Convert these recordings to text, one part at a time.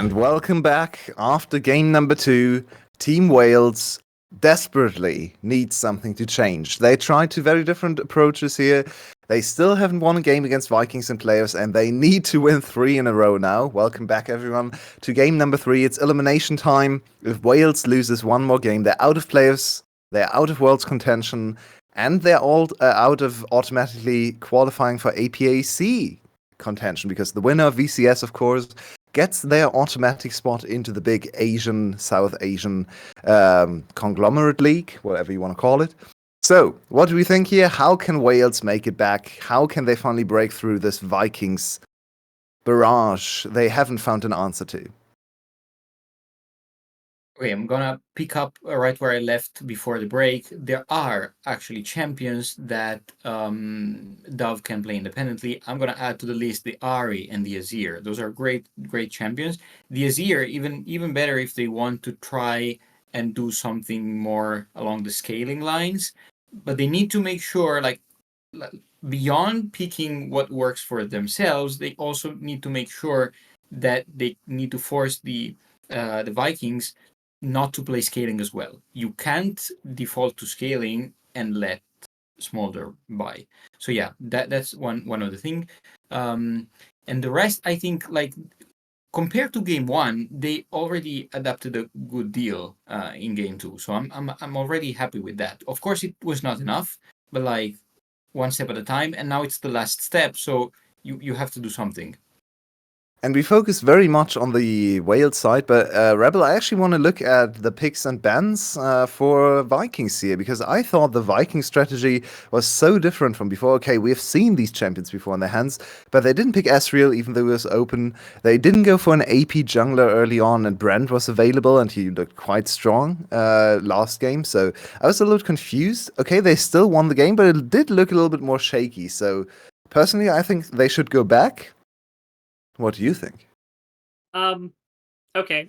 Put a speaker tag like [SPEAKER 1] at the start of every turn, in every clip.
[SPEAKER 1] And welcome back. After game number 2, Team Wales desperately needs something to change. They tried two very different approaches here. They still haven't won a game against Vikings in playoffs, and they need to win 3 in a row now. Welcome back, everyone, to game number 3. It's elimination time. If Wales loses one more game, they're out of playoffs, they're out of World's contention, and they're all out of automatically qualifying for APAC contention, because the winner of VCS, of course, gets their automatic spot into the big South Asian conglomerate league, whatever you want to call it. So, what do we think here? How can Wales make it back? How can they finally break through this Vikings barrage they haven't found an answer to?
[SPEAKER 2] Okay, I'm gonna pick up right where I left before the break. There are actually champions that Dove can play independently. I'm gonna add to the list the Ari and the Azir. Those are great champions. The Azir, even better if they want to try and do something more along the scaling lines. But they need to make sure, like beyond picking what works for themselves, they also need to make sure that they need to force the Vikings not to play scaling as well. You can't default to scaling and let Smolder by. So yeah, that's one of the thing. And the rest, I think, like compared to game 1, they already adapted a good deal in game 2. So I'm already happy with that. Of course, it was not enough, but like one step at a time. And now it's the last step, so you have to do something.
[SPEAKER 1] And we focus very much on the Wales side, but Rebel, I actually want to look at the picks and bans for Vikings here, because I thought the Viking strategy was so different from before. Okay, we've seen these champions before in their hands, but they didn't pick Ezreal even though it was open. They didn't go for an AP jungler early on, and Brand was available, and he looked quite strong last game. So I was a little confused. Okay, they still won the game, but it did look a little bit more shaky. So personally, I think they should go back. What do you think?
[SPEAKER 3] Okay.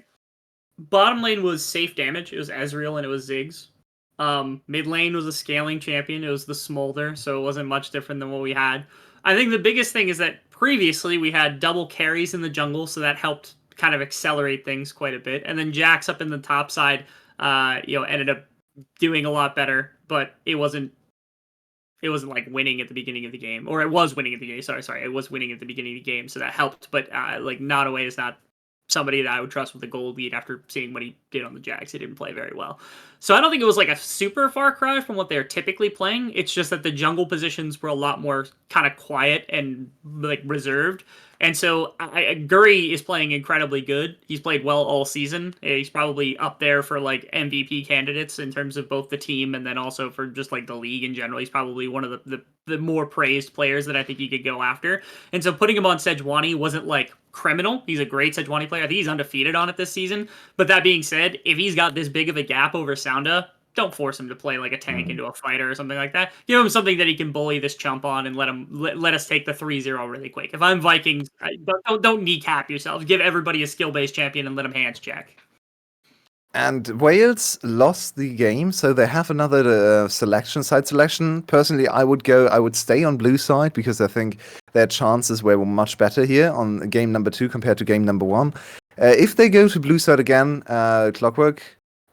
[SPEAKER 3] Bottom lane was safe damage. It was Ezreal and it was Ziggs. Mid lane was a scaling champion. It was the Smolder, so it wasn't much different than what we had. I think the biggest thing is that previously we had double carries in the jungle, so that helped kind of accelerate things quite a bit. And then Jax up in the top side, ended up doing a lot better, but it wasn't like winning at the beginning of the game, or it was winning at the game. Sorry, it was winning at the beginning of the game, so that helped. But like Nodaway is not somebody that I would trust with a gold lead after seeing what he did on the Jags. He didn't play very well, so I don't think it was like a super far cry from what they're typically playing. It's just that the jungle positions were a lot more kind of quiet and like reserved. And so Guri is playing incredibly good. He's played well all season. He's probably up there for like MVP candidates in terms of both the team and then also for just like the league in general. He's probably one of the more praised players that I think you could go after. And so putting him on Sejuani wasn't like criminal. He's a great Sejuani player. I think he's undefeated on it this season. But that being said, if he's got this big of a gap over Sounda, don't force him to play like a tank into a fighter or something like that. Give him something that he can bully this chump on and let us take the 3-0 really quick. If I'm Vikings, don't kneecap yourselves. Give everybody a skill-based champion and let them hands check.
[SPEAKER 1] And Wales lost the game, so they have another side selection. Personally, I would stay on blue side because I think their chances were much better here on game number 2 compared to game number 1. If they go to blue side again, Clockwork,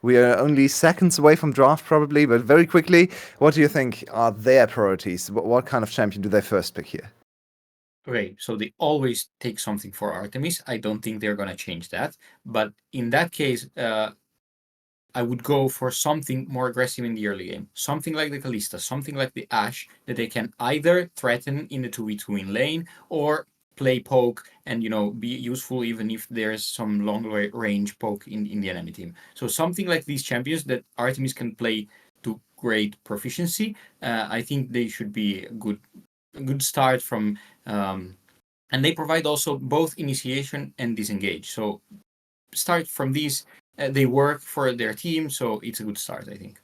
[SPEAKER 1] we are only seconds away from draft probably, but very quickly, what do you think are their priorities? What kind of champion do they first pick here?
[SPEAKER 2] Okay, so they always take something for Artemis. I don't think they're going to change that. But in that case, I would go for something more aggressive in the early game. Something like the Kalista, something like the Ashe, that they can either threaten in the 2v2 in lane or play poke and be useful even if there's some long range poke in the enemy team. So something like these champions that Artemis can play to great proficiency, I think they should be a good start from, and they provide also both initiation and disengage. So start from these. They work for their team, so it's a good start, I think.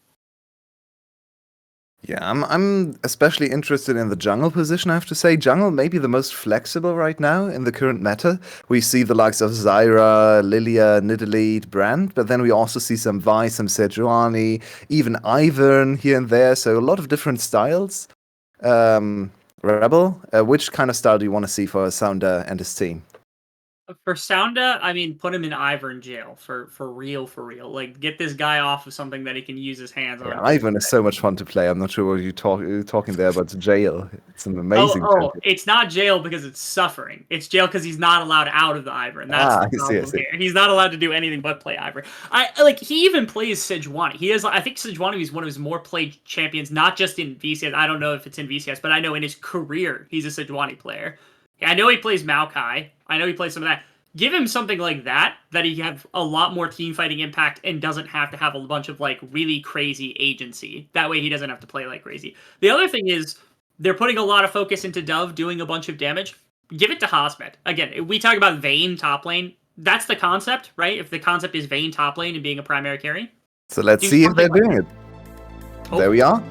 [SPEAKER 1] Yeah, I'm especially interested in the jungle position, I have to say. Jungle may be the most flexible right now in the current meta. We see the likes of Zyra, Lilia, Nidalee, Brand, but then we also see some Vi, some Sejuani, even Ivern here and there, so a lot of different styles. Rebel, which kind of style do you want to see for Sounder and his team?
[SPEAKER 3] For Sounda, I mean, put him in Ivor in jail for real, for real. Like, get this guy off of something that he can use his hands on.
[SPEAKER 1] Yeah, Ivan is so much fun to play. I'm not sure what you're talking there about jail. It's an amazing champion.
[SPEAKER 3] It's not jail because it's suffering. It's jail because he's not allowed out of the Ivor, and that's the problem
[SPEAKER 1] I see.
[SPEAKER 3] here. He's not allowed to do anything but play Ivor. He even plays Sejuani. He has, I think Sejuani is one of his more played champions, not just in VCS. I don't know if it's in VCS, but I know in his career he's a Sejuani player. I know he plays Maokai. I know he plays some of that. Give him something like that he have a lot more team fighting impact and doesn't have to have a bunch of like really crazy agency. That way he doesn't have to play like crazy. The other thing is they're putting a lot of focus into Dove doing a bunch of damage. Give it to Hosmet. Again, we talk about Vayne top lane. That's the concept, right? If the concept is Vayne top lane and being a primary carry.
[SPEAKER 1] So let's see if they're doing it. There we are.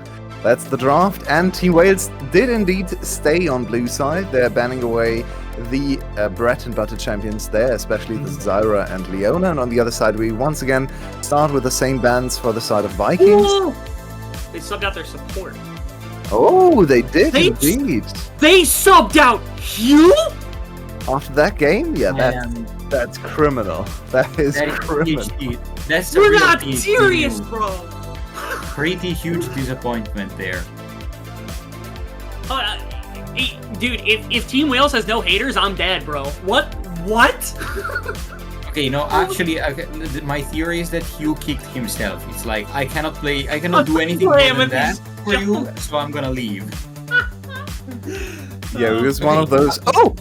[SPEAKER 1] That's the draft, and Team Wales did indeed stay on blue side. They're banning away the bread and butter champions there, especially the Zyra and Leona. And on the other side, we once again start with the same bans for the side of Vikings.
[SPEAKER 3] Ooh! They subbed out their support.
[SPEAKER 1] Oh, they did indeed.
[SPEAKER 3] They subbed out Hugh?
[SPEAKER 1] After that game? Yeah, that's criminal. That is criminal.
[SPEAKER 3] You're not serious, bro.
[SPEAKER 2] Pretty huge disappointment there.
[SPEAKER 3] Dude, if Team Wales has no haters, I'm dead, bro. What?
[SPEAKER 2] Okay, no, actually, my theory is that Hugh kicked himself. It's like, I cannot do anything more than that for you, so I'm gonna leave.
[SPEAKER 1] Yeah, it was one of those. Oh!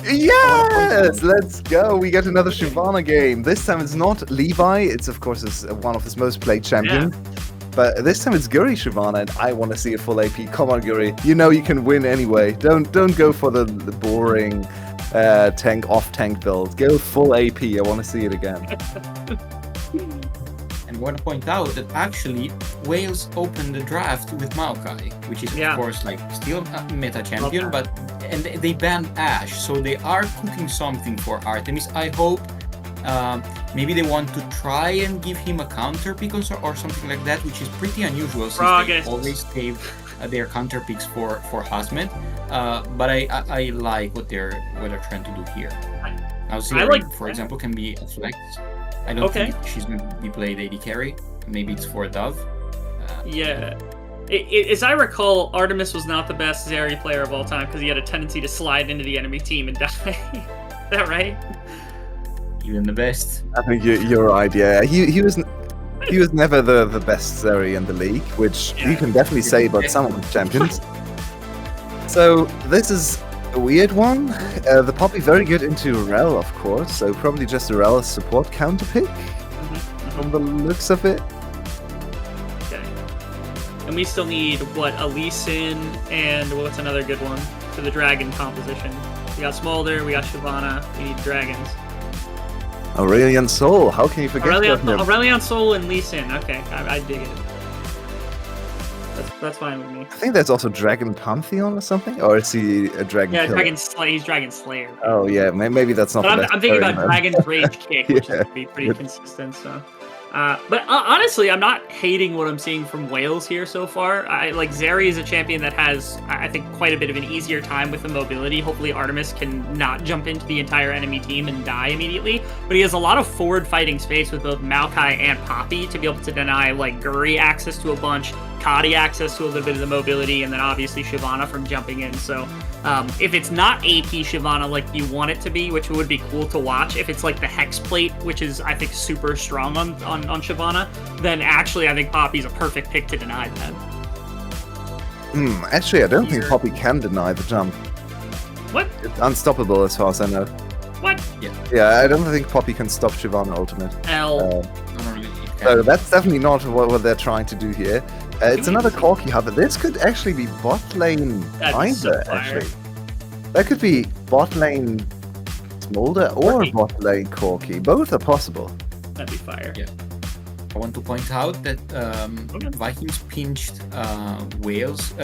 [SPEAKER 1] Yes! Let's go! We get another Shyvana game. This time it's not Levi, it's of course one of his most played champions. Yeah. But this time it's Guri Shyvana, and I want to see a full AP. Come on, Guri. You know you can win anyway. Don't go for the boring off-tank build. Go full AP. I want to see it again.
[SPEAKER 2] And I want to point out that actually Wales opened the draft with Maokai, which is of course like still a meta champion, and they banned Ashe, so they are cooking something for Artemis. I hope maybe they want to try and give him a counter pick or something like that, which is pretty unusual since they always save their counter picks for Hosmet. But I like what they're trying to do here. Now Zeri, for example, can be a flex. I don't think she's going to be played AD carry. Maybe it's for Dove.
[SPEAKER 3] As I recall, Artemis was not the best Zeri player of all time because he had a tendency to slide into the enemy team and die. Is that right?
[SPEAKER 2] Even the best.
[SPEAKER 1] I think you're right. Yeah, he was never the best Zeri in the league, which you can definitely say about some of the champions. So this is a weird one. The Poppy very good into Rel, of course. So probably just a Rel support counter pick from the looks of it.
[SPEAKER 3] Okay. And we still need a Lee Sin and what's another good one for the dragon composition. We got Smolder, we got Shyvana, we need dragons.
[SPEAKER 1] Aurelion Sol, how can you forget
[SPEAKER 3] Aurelion Sol and Lee Sin. Okay, I dig it. That's fine with me.
[SPEAKER 1] I think that's also Dragon Pantheon or something, or is he a Dragon?
[SPEAKER 3] Yeah,
[SPEAKER 1] Killer?
[SPEAKER 3] he's Dragon Slayer.
[SPEAKER 1] Oh yeah, maybe that's not.
[SPEAKER 3] But I'm thinking about Dragon's Rage Kick, which is pretty consistent. So, but honestly, I'm not hating what I'm seeing from Wales here so far. Zeri is a champion that has, I think, quite a bit of an easier time with the mobility. Hopefully, Artemis can not jump into the entire enemy team and die immediately. But he has a lot of forward fighting space with both Maokai and Poppy to be able to deny Guri access to a bunch, Kadi access to a little bit of the mobility, and then obviously Shyvana from jumping in. So if it's not AP Shyvana like you want it to be, which would be cool to watch, if it's like the Hex Plate, which is I think super strong on Shyvana, then actually I think Poppy's a perfect pick to deny that.
[SPEAKER 1] Actually, I don't think Poppy can deny the jump.
[SPEAKER 3] What?
[SPEAKER 1] It's unstoppable as far as I know.
[SPEAKER 3] What?
[SPEAKER 1] Yeah, I don't think Poppy can stop Shyvana ultimate. So that's definitely not what they're trying to do here. It's another Corki hub. This could actually be bot lane either, actually. That could be bot lane Smolder or bot lane Corki. Both are possible.
[SPEAKER 3] That'd be fire.
[SPEAKER 2] Yeah. I want to point out that Vikings pinched Artemis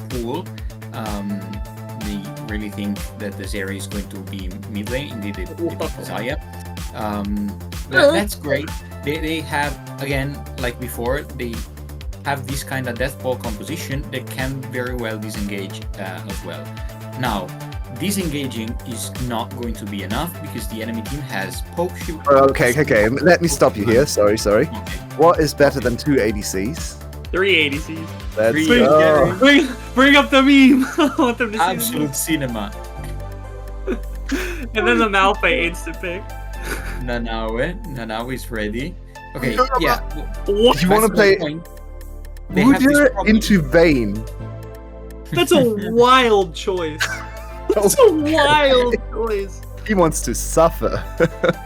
[SPEAKER 2] pool. They really think that the Zeri is going to be mid lane. Indeed, they picked Zaya. That's great. They have, again, like before, they have this kind of death ball composition that can very well disengage as well. Now, disengaging is not going to be enough because the enemy team has poke shield.
[SPEAKER 1] Okay. Let me stop you here. Sorry.
[SPEAKER 2] Okay.
[SPEAKER 1] What is better than 2 ADCs?
[SPEAKER 3] 3 ADCs.
[SPEAKER 1] Let's
[SPEAKER 2] Three
[SPEAKER 1] go.
[SPEAKER 3] Bring up the meme. I want them to see
[SPEAKER 2] Absolute cinema.
[SPEAKER 3] And then the Malphite instant pick.
[SPEAKER 2] Nanaue is ready. Okay, yeah.
[SPEAKER 3] What?
[SPEAKER 1] You want to play
[SPEAKER 2] They have this
[SPEAKER 1] Udyr
[SPEAKER 2] problem.
[SPEAKER 1] into Vayne?
[SPEAKER 3] That's a wild choice. That's a wild choice.
[SPEAKER 1] He wants to suffer.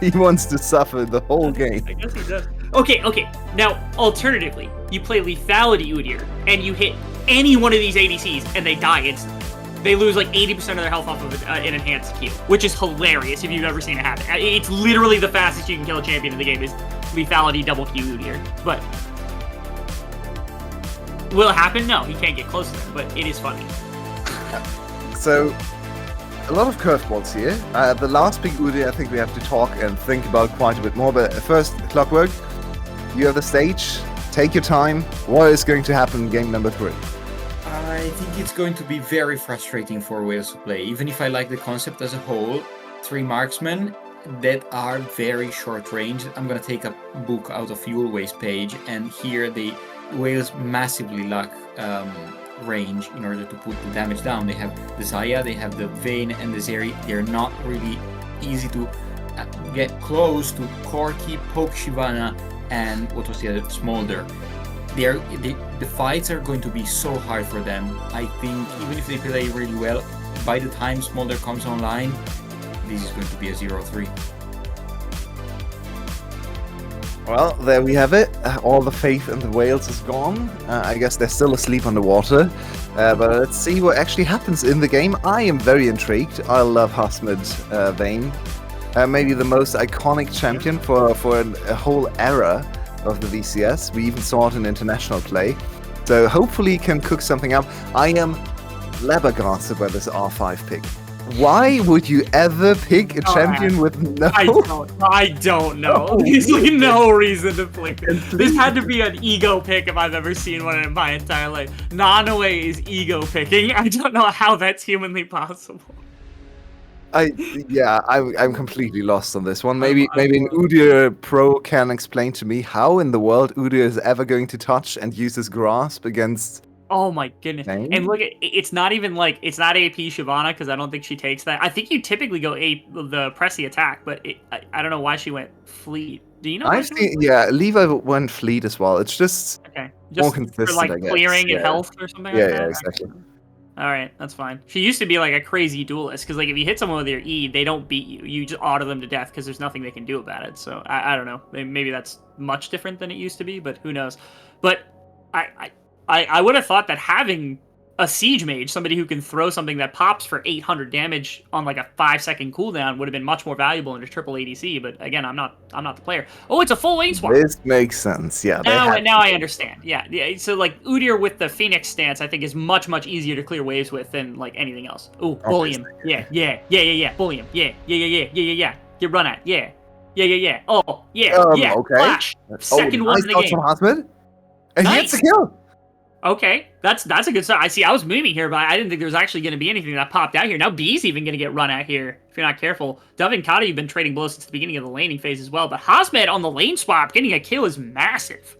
[SPEAKER 1] He wants to suffer the whole game.
[SPEAKER 3] I guess he does. Okay. Now, alternatively, you play Lethality Udyr, and you hit any one of these ADCs, and they die instantly. They lose like 80% of their health off of an enhanced Q, which is hilarious if you've ever seen it happen. It's literally the fastest you can kill a champion in the game is Lethality double Q Udyr. But will it happen? No, he can't get close to them, but it is funny.
[SPEAKER 1] So, a lot of curveballs here. The last big Udyr, I think we have to talk and think about quite a bit more. But first, Clockwork, you have the stage. Take your time. What is going to happen in game number 3?
[SPEAKER 2] I think it's going to be very frustrating for Wales to play. Even if I like the concept as a whole, 3 marksmen that are very short range. I'm gonna take a book out of Fuelway's page, and here Wales massively lack range in order to put the damage down. They have the Zaya, they have the Vayne and the Zeri. They're not really easy to get close to Corki, Poke Shyvana, and what was the other? Smolder. The fights are going to be so hard for them. I think even if they play really well, by the time Smolder comes online, this is going to be a 0-3.
[SPEAKER 1] Well, there we have it. All the faith in the Wales is gone. I guess they're still asleep on the water. But let's see what actually happens in the game. I am very intrigued. I love Hasmid Vayne. Maybe the most iconic champion for a whole era of the VCS. We even saw it in international play. So hopefully he can cook something up. I am flabbergasted by this R5 pick. Why would you ever pick a champion with no...
[SPEAKER 3] I don't know. There's like no reason to pick it. This had to be an ego pick if I've ever seen one in my entire life. Nanaue is ego picking. I don't know how that's humanly possible.
[SPEAKER 1] I'm completely lost on this one. Maybe an Udyr pro can explain to me how in the world Udyr is ever going to touch and use his grasp against...
[SPEAKER 3] Oh my goodness.
[SPEAKER 1] Vayne?
[SPEAKER 3] And look, it's not even like, it's not AP Shyvana because I don't think she takes that. I think you typically go the press the attack, but I don't know why she went fleet. Do you know why she went fleet?
[SPEAKER 1] Yeah, Levi went fleet as well. It's just
[SPEAKER 3] Okay.
[SPEAKER 1] more
[SPEAKER 3] Just
[SPEAKER 1] consistent,
[SPEAKER 3] for like
[SPEAKER 1] I guess.
[SPEAKER 3] clearing and
[SPEAKER 1] Yeah.
[SPEAKER 3] health or something
[SPEAKER 1] Yeah,
[SPEAKER 3] like that?
[SPEAKER 1] yeah, exactly.
[SPEAKER 3] All right, that's fine. She used to be like a crazy duelist because like if you hit someone with your E, they don't beat you. You just auto them to death because there's nothing they can do about it. So I don't know. Maybe that's much different than it used to be, but who knows? But I would have thought that having a siege mage, somebody who can throw something that pops for 800 damage on like a 5-second cooldown, would have been much more valuable in a triple ADC. But again, I'm not the player. Oh, it's a full lane swap.
[SPEAKER 1] This makes sense. Yeah.
[SPEAKER 3] Now I understand. Yeah. So like Udyr with the Phoenix stance, I think is much easier to clear waves with than like anything else. Ooh, bully him. Yeah. Bully him. Yeah. Get run at. Yeah. Oh, yeah.
[SPEAKER 1] Okay.
[SPEAKER 3] Flash. Second one in the
[SPEAKER 1] nice
[SPEAKER 3] game.
[SPEAKER 1] dodge from Hasmid. And he gets
[SPEAKER 3] Nice.
[SPEAKER 1] a kill.
[SPEAKER 3] Okay, that's a good start. I was moving here, but I didn't think there was actually going to be anything that popped out here. Now B's even going to get run at here if you're not careful. Dove and Kata, you've been trading blows since the beginning of the laning phase as well, but Hasmed on the lane swap getting a kill is massive.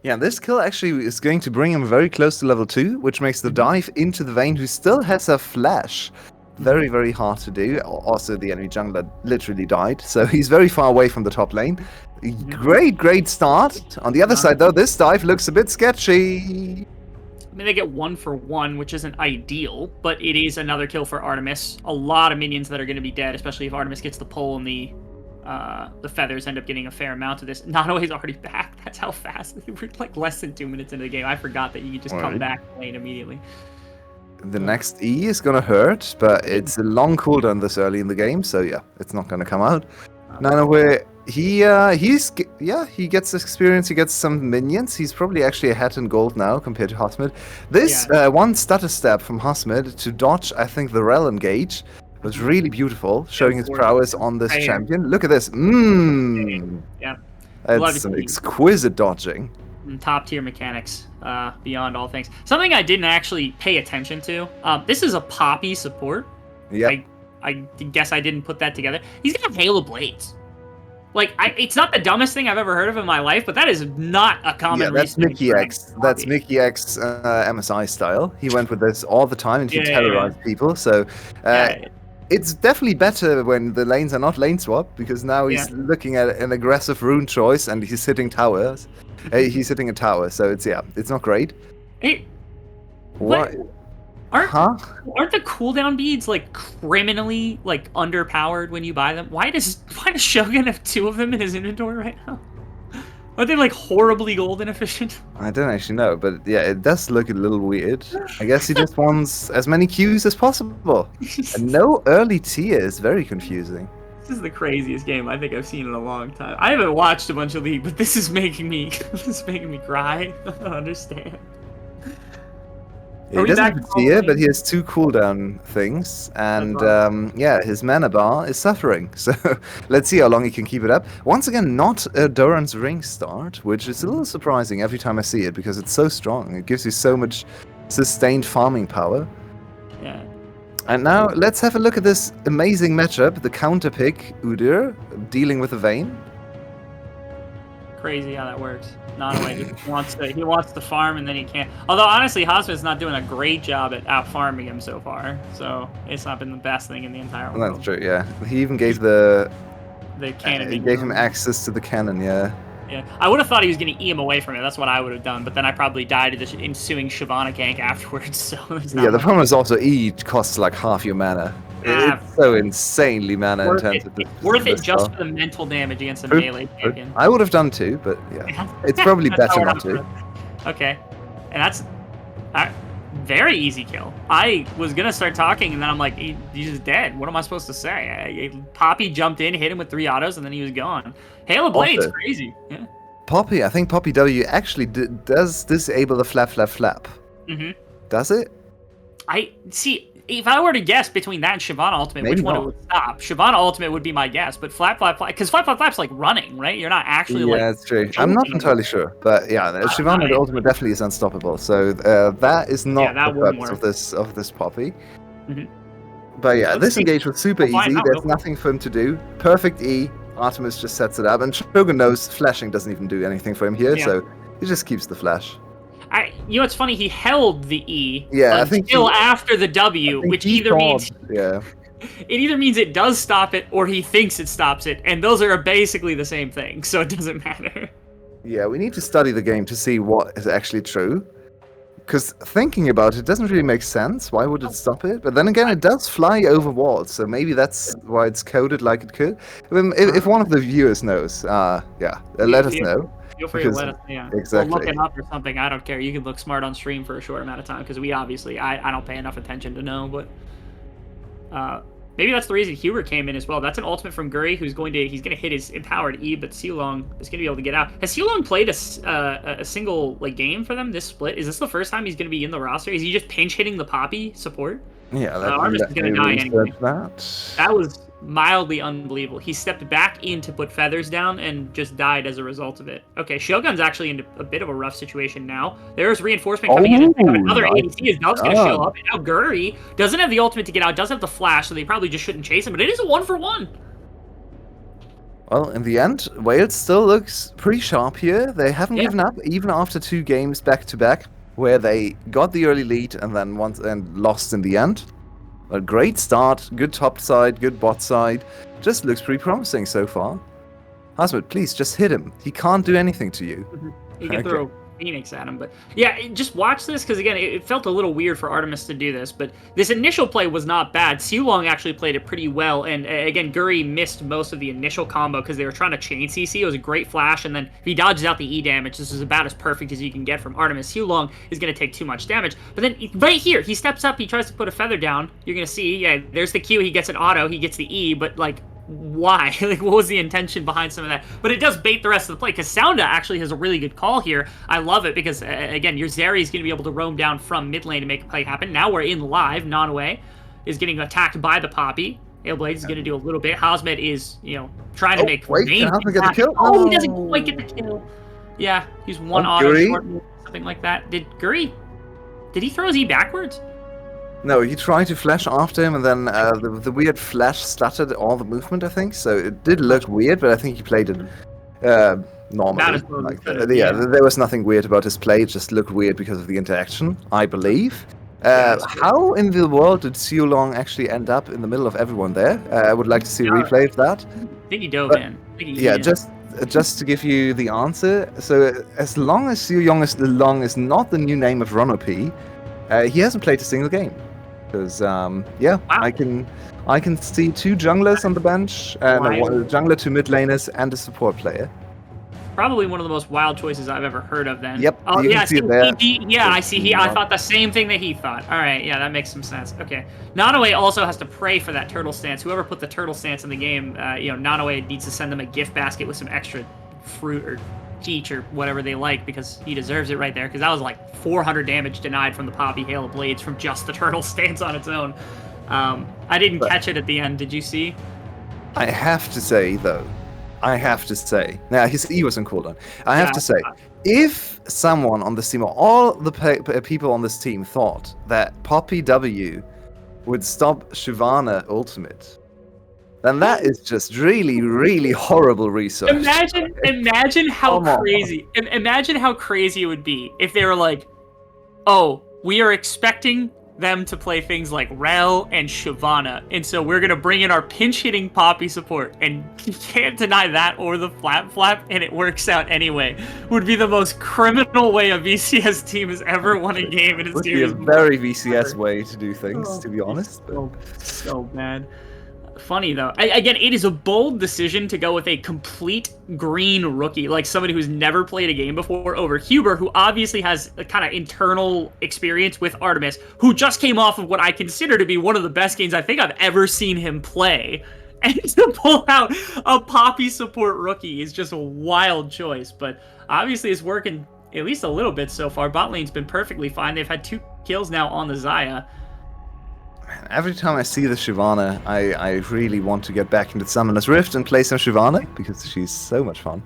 [SPEAKER 1] Yeah, this kill actually is going to bring him very close to level 2, which makes the dive into the Vayne, who still has a flash, very, very hard to do. Also, the enemy jungler literally died, so he's very far away from the top lane. Great start. On the other side, though, this dive looks a bit sketchy.
[SPEAKER 3] I mean, they get 1-for-1, which isn't ideal, but it is another kill for Artemis. A lot of minions that are going to be dead, especially if Artemis gets the pull and the feathers end up getting a fair amount of this. Nanaue already back. That's how fast. We're like less than 2 minutes into the game. I forgot that you could just come back lane immediately.
[SPEAKER 1] The next E is gonna hurt, but it's a long cooldown this early in the game, so yeah, it's not gonna come out. Nanaue, he gets experience, he gets some minions. He's probably actually ahead in gold now compared to Hasmid. This one stutter step from Hasmid to dodge, I think, the Rel engage was really beautiful, showing his prowess on this champion. Look at this.
[SPEAKER 3] Yeah.
[SPEAKER 1] That's some exquisite dodging.
[SPEAKER 3] Top tier mechanics, beyond all things. Something I didn't actually pay attention to. This is a Poppy support.
[SPEAKER 1] Yep.
[SPEAKER 3] I guess I didn't put that together. He's got Halo Blades. Like, it's not the dumbest thing I've ever heard of in my life, but that is not a common
[SPEAKER 1] that's
[SPEAKER 3] reasoning
[SPEAKER 1] Mickey
[SPEAKER 3] for a
[SPEAKER 1] X. That's
[SPEAKER 3] hobby.
[SPEAKER 1] Mickey X MSI style. He went with this all the time and he
[SPEAKER 3] Yeah.
[SPEAKER 1] terrorized people. So
[SPEAKER 3] Yeah.
[SPEAKER 1] it's definitely better when the lanes are not lane swap, because now he's looking at an aggressive rune choice and he's hitting towers. He's hitting a tower, so it's not great.
[SPEAKER 3] Hey,
[SPEAKER 1] What?
[SPEAKER 3] Aren't the cooldown beads like criminally like underpowered when you buy them? Why does Shogun have 2 of them in his inventory right now? Are they like horribly gold inefficient?
[SPEAKER 1] I don't actually know, but yeah, it does look a little weird. I guess he just wants as many Qs as possible. And no early tier is very confusing.
[SPEAKER 3] This is the craziest game I think I've seen in a long time. I haven't watched a bunch of League, but this is making me cry. I don't understand.
[SPEAKER 1] He doesn't have a tier, but he has 2 cooldown things, and his mana bar is suffering. So let's see how long he can keep it up. Once again, not a Doran's Ring start, which is a little surprising every time I see it, because it's so strong. It gives you so much sustained farming power.
[SPEAKER 3] Yeah.
[SPEAKER 1] And now let's have a look at this amazing matchup. The counter pick, Udyr, dealing with the Vayne.
[SPEAKER 3] Crazy how that works. Nanoe he wants to farm and then he can't. Although honestly, Hosmer's not doing a great job at out farming him so far, so it's not been the best thing in the entire world.
[SPEAKER 1] That's true. Yeah, he even gave the
[SPEAKER 3] cannon.
[SPEAKER 1] He gave him access to the cannon. Yeah.
[SPEAKER 3] Yeah, I would have thought he was going to E him away from it. That's what I would have done, but then I probably died to the ensuing Shyvana gank afterwards. So
[SPEAKER 1] the problem is also E costs like half your mana. It's so insanely mana intensive.
[SPEAKER 3] Worth it just for the mental damage against a melee champion.
[SPEAKER 1] I would have done too, but yeah, it's probably better not to.
[SPEAKER 3] Okay, and that's very easy kill. I was gonna start talking, and then I'm like, he's just dead. What am I supposed to say? Poppy jumped in, hit him with 3 autos, and then he was gone. Halo Blade's crazy. Yeah.
[SPEAKER 1] Poppy, I think Poppy W actually does disable the flap.
[SPEAKER 3] Mm-hmm.
[SPEAKER 1] Does it?
[SPEAKER 3] I see. If I were to guess between that and Shyvana Ultimate, which one it would stop? Shyvana Ultimate would be my guess, but flap, because flap's like running, right? You're not actually like...
[SPEAKER 1] Yeah, that's true. I'm not entirely sure, but yeah, Shyvana Ultimate definitely is unstoppable, so that is not the purpose of this Poppy.
[SPEAKER 3] Mm-hmm.
[SPEAKER 1] But yeah, this engage was super easy. There's nothing for him to do. Perfect E. Artemis just sets it up, and Shogun knows flashing doesn't even do anything for him here, so he just keeps the flash.
[SPEAKER 3] You know what's funny? He held the E
[SPEAKER 1] until
[SPEAKER 3] after the W, which either means
[SPEAKER 1] it
[SPEAKER 3] either means it does stop it or he thinks it stops it, and those are basically the same thing, so it doesn't matter.
[SPEAKER 1] Yeah, we need to study the game to see what is actually true. Because thinking about it doesn't really make sense. Why would it stop it? But then again, it does fly over walls, so maybe that's why it's coded like it could. If one of the viewers knows, let us know.
[SPEAKER 3] Feel free to let us know.
[SPEAKER 1] Exactly.
[SPEAKER 3] Or look it up or something. I don't care. You can look smart on stream for a short amount of time, because we obviously, I don't pay enough attention to know, but maybe that's the reason Hubert came in as well. That's an ultimate from Guri, he's going to hit his empowered E, but Sealong is going to be able to get out. Has Sealong played a single game for them this split? Is this the first time he's going to be in the roster? Is he just pinch hitting the Poppy support?
[SPEAKER 1] Yeah,
[SPEAKER 3] Artemis is going to die anyway.
[SPEAKER 1] That
[SPEAKER 3] was mildly unbelievable. He stepped back in to put feathers down and just died as a result of it. Okay, Shogun's actually in a bit of a rough situation now. There's reinforcement coming in. Another ADC. His Dov's going to show up. And now Guri doesn't have the ultimate to get out, doesn't have the flash, so they probably just shouldn't chase him, but it is a 1-for-1.
[SPEAKER 1] Well, in the end, Wales still looks pretty sharp here. They haven't given up, even after 2 games back-to-back, where they got the early lead and then lost in the end. A great start, good top side, good bot side. Just looks pretty promising so far. Hasmut, please, just hit him. He can't do anything to you.
[SPEAKER 3] He can throw Phoenix at him, but yeah, just watch this, because again, it felt a little weird for Artemis to do this, but this initial play was not bad. Sealong actually played it pretty well, and again, Guri missed most of the initial combo because they were trying to chain CC. It was a great flash, and then if he dodges out the E damage, this is about as perfect as you can get from Artemis. Sealong is going to take too much damage, but then right here, he steps up, he tries to put a feather down. You're going to see, there's the Q, he gets an auto, he gets the E, but like, why? Like, what was the intention behind some of that? But it does bait the rest of the play, because Sounda actually has a really good call here. I love it, because, again, your Zeri is going to be able to roam down from mid lane to make a play happen. Now we're in live. Nanoe is getting attacked by the Poppy. Hailblades is going to do a little bit. Hosmed is, trying to make...
[SPEAKER 1] Wait, can Hosmed get the kill?
[SPEAKER 3] Oh, he doesn't quite get the kill. Yeah, he's one auto short, something like that. Did he throw his E backwards?
[SPEAKER 1] No, he tried to flash after him, and then the weird flash stuttered all the movement, I think. So it did look weird, but I think he played it normally.
[SPEAKER 3] About as well as
[SPEAKER 1] Like,
[SPEAKER 3] could have,
[SPEAKER 1] yeah, there was nothing weird about his play. It just looked weird because of the interaction, I believe. How in the world did Xiu Long actually end up in the middle of everyone there? I would like to see a replay of that.
[SPEAKER 3] I think he dove
[SPEAKER 1] But-
[SPEAKER 3] in. I think he,
[SPEAKER 1] Yeah, just to give you the answer. So as long as Xiu Long is not the new name of Ron OP, he hasn't played a single game. Because I can see 2 junglers on the bench, and a jungler, 2 mid laners, and a support player.
[SPEAKER 3] Probably one of the most wild choices I've ever heard of. Then.
[SPEAKER 1] Yep,
[SPEAKER 3] Oh
[SPEAKER 1] you
[SPEAKER 3] yeah,
[SPEAKER 1] can see it there.
[SPEAKER 3] I see. I thought the same thing that he thought. All right, yeah, that makes some sense. Okay, Nanaue also has to pray for that turtle stance. Whoever put the turtle stance in the game, Nanaue needs to send them a gift basket with some extra fruit or peach or whatever they like, because he deserves it right there. Because that was like 400 damage denied from the Poppy Hail of Blades from just the turtle stance on its own. I didn't catch it at the end. Did you see?
[SPEAKER 1] I have to say, though, now his E was on cooldown. I have to say, if someone on this team, or all the people on this team, thought that Poppy W would stop Shyvana ultimate, then that is just really, really horrible research.
[SPEAKER 3] Imagine how crazy. Imagine how crazy it would be if they were like, "Oh, we are expecting them to play things like Rel and Shyvana, and so we're gonna bring in our pinch-hitting Poppy support, and you can't deny that or the flap, and it works out anyway." Would be the most criminal way a VCS team has ever won a game in a
[SPEAKER 1] Would
[SPEAKER 3] series.
[SPEAKER 1] be a very VCS way to do things, to be honest.
[SPEAKER 3] So bad. Funny though. Again, it is a bold decision to go with a complete green rookie, like somebody who's never played a game before, over Huber, who obviously has a kind of internal experience with Artemis, who just came off of what I consider to be one of the best games I think I've ever seen him play. And to pull out a Poppy support rookie is just a wild choice, but obviously it's working at least a little bit so far. Bot lane's been perfectly fine. They've had 2 kills now on the Xayah.
[SPEAKER 1] Every time I see the Shyvana, I really want to get back into Summoner's Rift and play some Shyvana, because she's so much fun.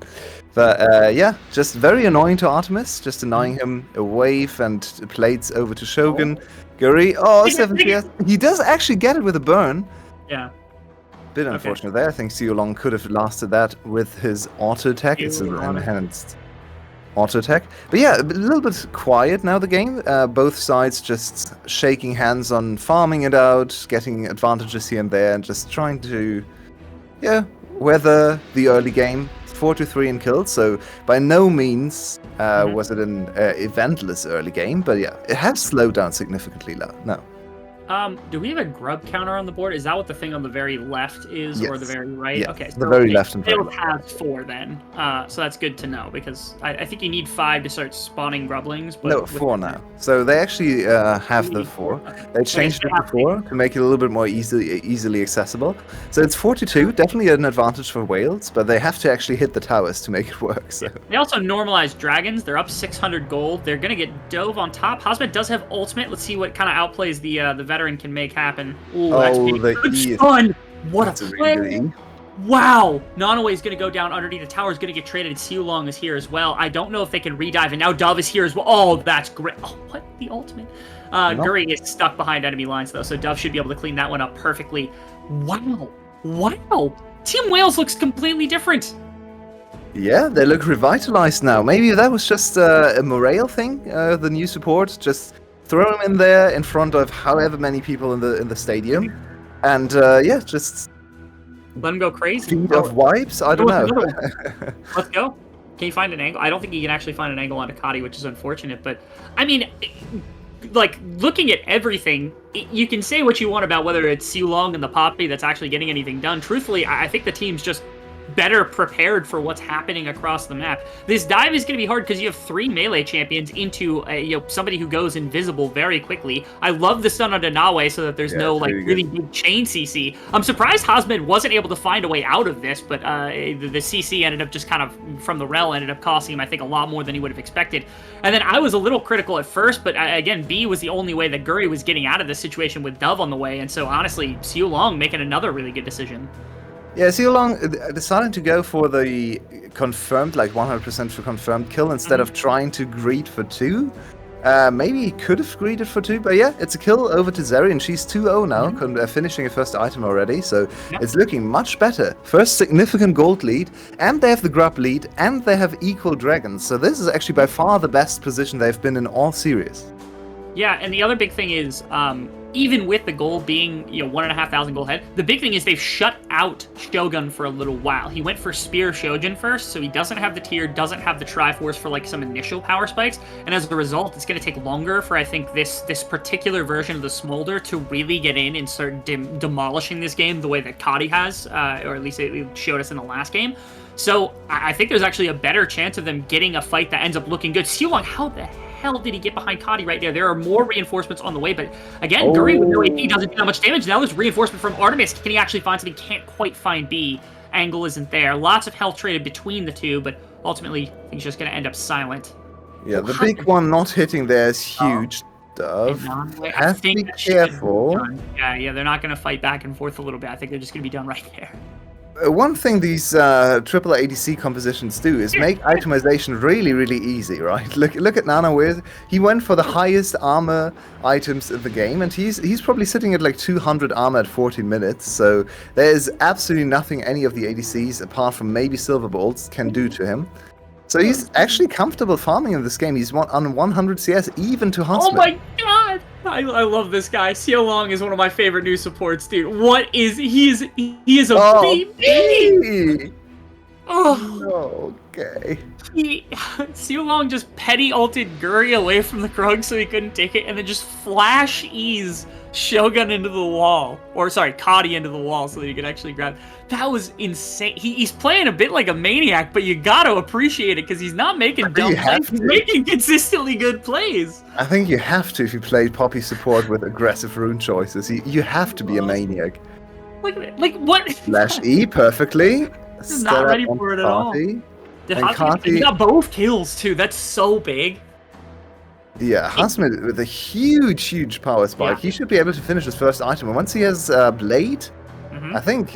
[SPEAKER 1] But yeah, just very annoying to Artemis, just denying him a wave and plates over to Shogun. Guri, 7 PS. He does actually get it with a burn.
[SPEAKER 3] Yeah.
[SPEAKER 1] Bit unfortunate there. I think Xiu Long could have lasted that with his auto attack. It's an enhanced auto attack. But yeah, a little bit quiet now, the game. Both sides just shaking hands on farming it out, getting advantages here and there, and just trying to, weather the early game. 4-3 in kills, so by no means was it an eventless early game, but yeah, it has slowed down significantly now.
[SPEAKER 3] Do we have a grub counter on the board? Is that what the thing on the very left is, or the very right?
[SPEAKER 1] Yes,
[SPEAKER 3] okay, so
[SPEAKER 1] the very left and
[SPEAKER 3] they
[SPEAKER 1] right.
[SPEAKER 3] will have 4 then. So that's good to know, because I think you need 5 to start spawning grublings. But
[SPEAKER 1] No, 4 now. So they actually have the 4. They changed it to 4 to make it a little bit more easily accessible. So it's 4-2, definitely an advantage for Wales, but they have to actually hit the towers to make it work. So
[SPEAKER 3] they also normalized dragons. They're up 600 gold. They're gonna get Dove on top. Hosmet does have ultimate. Let's see what kind of outplays the veteran can make happen. Ooh, that's good fun. What a play!
[SPEAKER 1] really
[SPEAKER 3] Wow! Nanaue is going to go down underneath the tower, is going to get traded. Xiu Long is here as well. I don't know if they can redive, and now Dove is here as well. Oh, that's great. Oh, what? The ultimate? Guri is stuck behind enemy lines, though, so Dove should be able to clean that one up perfectly. Wow! Wow! Team Wales looks completely different.
[SPEAKER 1] Yeah, they look revitalized now. Maybe that was just a morale thing, the new support. Just throw them in there in front of however many people in the stadium, and just
[SPEAKER 3] let them go crazy.
[SPEAKER 1] Feed of wipes? I don't know.
[SPEAKER 3] Let's go. Can you find an angle? I don't think you can actually find an angle on Akati, which is unfortunate. But I mean, like, looking at everything, you can say what you want about whether it's Xiu Long and the Poppy that's actually getting anything done. Truthfully, I think the team's just better prepared for what's happening across the map. This dive is going to be hard because you have 3 melee champions into somebody who goes invisible very quickly. I love the stun on Nanaue so that there's no really big chain CC. I'm surprised Hosmed wasn't able to find a way out of this, but the CC ended up just kind of from the rel ended up costing him, I think, a lot more than he would have expected. And then I was a little critical at first, but again, B was the only way that Guri was getting out of this situation with Dove on the way, and so honestly, Xiu Long making another really good decision.
[SPEAKER 1] Yeah, Xiu Long decided to go for the confirmed, like 100% for confirmed kill instead of trying to greed for 2. Maybe he could have greeted for 2, but yeah, it's a kill over to Zeri, and she's 2-0 now, finishing a first item already, so it's looking much better. First significant gold lead, and they have the grub lead, and they have equal dragons, so this is actually by far the best position they've been in all series.
[SPEAKER 3] Yeah, and the other big thing is, even with the goal being, 1,500 gold head, the big thing is they've shut out Shogun for a little while. He went for Spear Shojin first, so he doesn't have the tier, doesn't have the Triforce for like some initial power spikes, and as a result, it's going to take longer for, I think, this particular version of the Smolder to really get in and start demolishing this game the way that Kadi has, or at least it showed us in the last game. So I think there's actually a better chance of them getting a fight that ends up looking good. Siwang, how the hell did he get behind Kadi right there? There are more reinforcements on the way, but again, Guri with no AP doesn't do that much damage. Now there's reinforcement from Artemis. Can he actually find something? Can't quite find B. Angle isn't there. Lots of health traded between the two, but ultimately, he's just going to end up silent.
[SPEAKER 1] Yeah, the big one not hitting there is huge. Dove. Have to be careful.
[SPEAKER 3] Yeah, they're not going to fight back and forth a little bit. I think they're just going to be done right there.
[SPEAKER 1] One thing these triple ADC compositions do is make itemization really, really easy, right? Look at Nana with he went for the highest armor items in the game, and he's probably sitting at like 200 armor at 14 minutes. So there's absolutely nothing any of the ADCs, apart from maybe Silver Bolts, can do to him. So he's actually comfortable farming in this game. He's on 100 CS, even to Husband.
[SPEAKER 3] Oh my god! I love this guy. Xiao Long is one of my favorite new supports, dude. What is he is a baby. Oh,
[SPEAKER 1] okay.
[SPEAKER 3] Xiao Long just petty ulted Guri away from the Krug so he couldn't take it, and then just flash ease Shogun into the wall. Or sorry, Kadi into the wall so that he could actually grab. That was insane. He's playing a bit like a maniac, but you gotta appreciate it because he's not making dumb plays. He's making consistently good plays.
[SPEAKER 1] I think you have to if you play Poppy support with aggressive rune choices. You have to be a maniac.
[SPEAKER 3] Like what?
[SPEAKER 1] Slash E perfectly.
[SPEAKER 3] He's not ready for it at all. He got both kills too. That's so big.
[SPEAKER 1] Yeah, Hasmid with a huge power spike. He should be able to finish his first item. And once he has Blade, I think,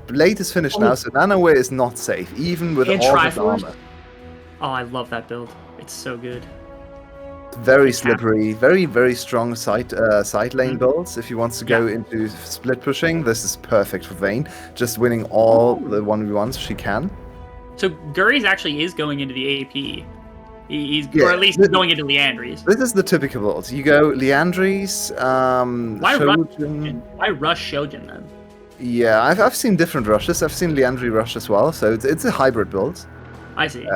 [SPEAKER 1] Blade is finished now, so Nanoway is not safe, even with all his armor.
[SPEAKER 3] Oh, I love that build. It's so good.
[SPEAKER 1] Very slippery, very strong side lane builds. If he wants to go into split pushing, this is perfect for Vayne. Just winning all the 1v1s she can.
[SPEAKER 3] So Guri's actually is going into the AP. Or at least going into Liandry's.
[SPEAKER 1] This is the typical build. You go Liandry's, Shojin.
[SPEAKER 3] Why rush Shojin then?
[SPEAKER 1] Yeah, I've seen different rushes. I've seen Liandry rush as well, so it's a hybrid build.
[SPEAKER 3] I see.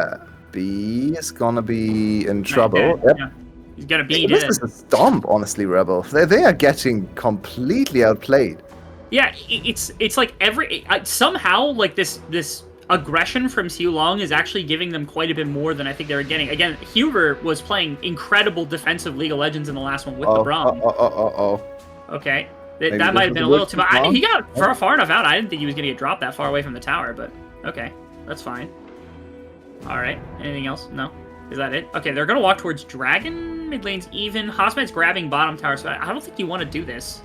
[SPEAKER 1] B is gonna be in trouble. Yep.
[SPEAKER 3] Yeah. He's gonna beat
[SPEAKER 1] This is a stomp, honestly, Rebel. They are getting completely outplayed.
[SPEAKER 3] Yeah, it's like somehow like this aggression from Xiu Long is actually giving them quite a bit more than I think they were getting. Again, Huber was playing incredible defensive League of Legends in the last one with the Braum. Okay. That might have been a little too much. He got far enough out. I didn't think he was going to get dropped that far away from the tower, but okay. That's fine. Alright. Anything else? No? Is that it? Okay, they're going to walk towards Dragon. Mid lane's even. Hosmed's grabbing bottom tower, so I don't think you want to do this.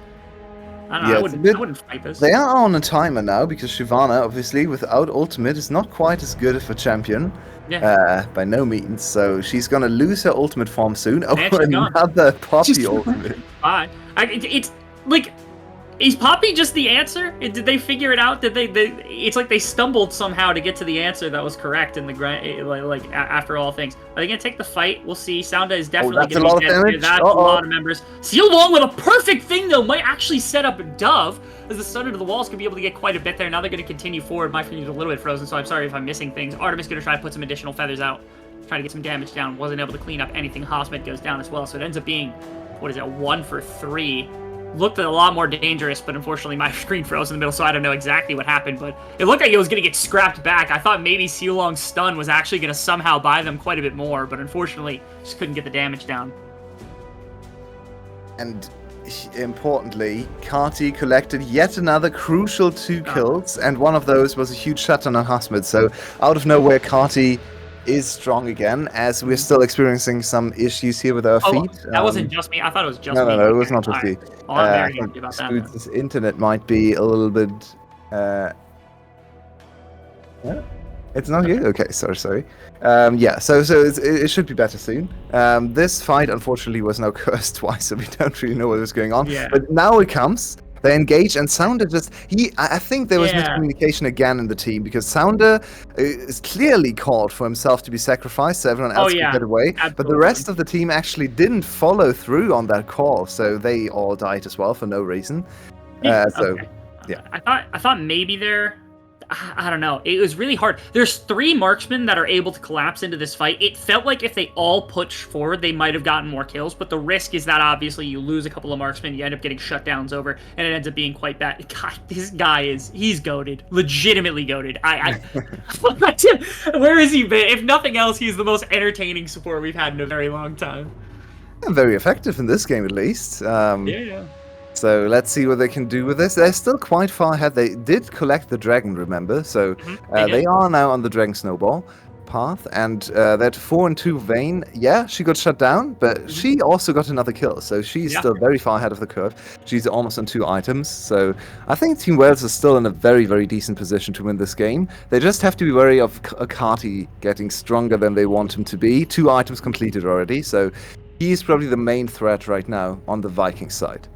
[SPEAKER 3] I don't know, I wouldn't fight this.
[SPEAKER 1] They are on a timer now, because Shyvana, obviously, without ultimate, is not quite as good of a champion. Yeah. By no means. So she's going to lose her ultimate form soon. Oh, another Poppy ultimate.
[SPEAKER 3] Bye. It's like... Is Poppy just the answer? Did they figure it out? Did they? It's like they stumbled somehow to get to the answer that was correct in the like after all things. Are they gonna take the fight? We'll see. Sounda is definitely gonna be dead. That's a lot of members. Seal Long with a perfect thing though might actually set up a Dove as the Sunder to the walls could be able to get quite a bit there. Now they're gonna continue forward. My friend is a little bit frozen, so I'm sorry if I'm missing things. Artemis gonna try to put some additional feathers out, try to get some damage down. Wasn't able to clean up anything. Hosmed goes down as well, so it ends up being what is it? 1 for 3. Looked a lot more dangerous, but unfortunately my screen froze in the middle, so I don't know exactly what happened, but it looked like it was going to get scrapped back. I thought maybe Seulong's stun was actually going to somehow buy them quite a bit more, but unfortunately just couldn't get the damage down.
[SPEAKER 1] And importantly, Kati collected yet another crucial 2 kills, and one of those was a huge shutdown on Hasmid, so out of nowhere Kati is strong again, as we're still experiencing some issues here with our feet.
[SPEAKER 3] That wasn't just me. I thought it was just me.
[SPEAKER 1] No, it was not just you.
[SPEAKER 3] I'm very happy about that.
[SPEAKER 1] This internet might be a little bit... It's not you? Okay, sorry. Yeah, so it should be better soon. This fight, unfortunately, was now cursed twice, so we don't really know what was going on.
[SPEAKER 3] Yeah.
[SPEAKER 1] But now it comes. They engage, and Sounder just... I think there was
[SPEAKER 3] Yeah.
[SPEAKER 1] miscommunication again in the team, because Sounder is clearly called for himself to be sacrificed so everyone else could get away. But the
[SPEAKER 3] Absolutely.
[SPEAKER 1] rest of the team actually didn't follow through on that call, so they all died as well for no reason.
[SPEAKER 3] Okay.
[SPEAKER 1] Yeah.
[SPEAKER 3] I thought maybe I don't know. It was really hard. There's 3 marksmen that are able to collapse into this fight. It felt like if they all pushed forward, they might have gotten more kills, but the risk is that obviously you lose a couple of marksmen, you end up getting shutdowns over, and it ends up being quite bad. God, this guy he's goated. Legitimately goated. Where has he been? If nothing else, he's the most entertaining support we've had in a very long time.
[SPEAKER 1] Very effective in this game, at least.
[SPEAKER 3] Yeah.
[SPEAKER 1] So let's see what they can do with this. They're still quite far ahead. They did collect the dragon, remember? So they are now on the dragon snowball path, and that 4-2 Vayne, yeah, she got shut down, but she also got another kill, so she's still very far ahead of the curve. She's almost on 2 items, so I think Team Wales is still in a very, very decent position to win this game. They just have to be wary of Akati getting stronger than they want him to be. 2 items completed already, so he's probably the main threat right now on the Viking side.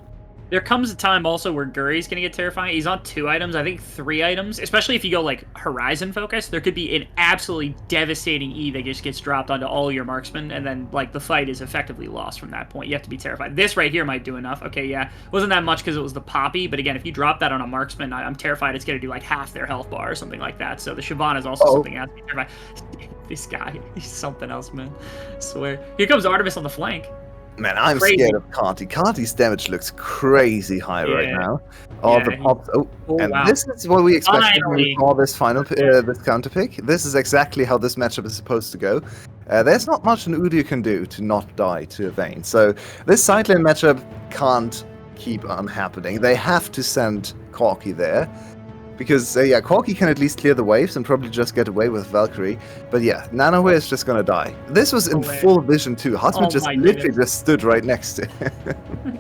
[SPEAKER 3] There comes a time also where Guri's going to get terrifying. He's on 2 items, I think 3 items, especially if you go like Horizon focus. There could be an absolutely devastating E that just gets dropped onto all your marksmen, and then like the fight is effectively lost from that point. You have to be terrified. This right here might do enough. Okay, yeah. Wasn't that much because it was the Poppy, but again, if you drop that on a marksman, I'm terrified it's going to do like half their health bar or something like that. So the Shyvana is also something else to be terrified. This guy, he's something else, man. I swear. Here comes Artemis on the flank.
[SPEAKER 1] Man, I'm scared of Carty. Carty's damage looks crazy high right now. All the pops. This is what we expected when we saw this final this counter pick. This is exactly how this matchup is supposed to go. There's not much an Udyr can do to not die to a Vayne. So this side lane matchup can't keep on happening. They have to send Corki there. Because, Corki can at least clear the waves and probably just get away with Valkyrie. But yeah, Nanoway is just gonna die. This was in full vision too. Husband just literally just stood right next to him.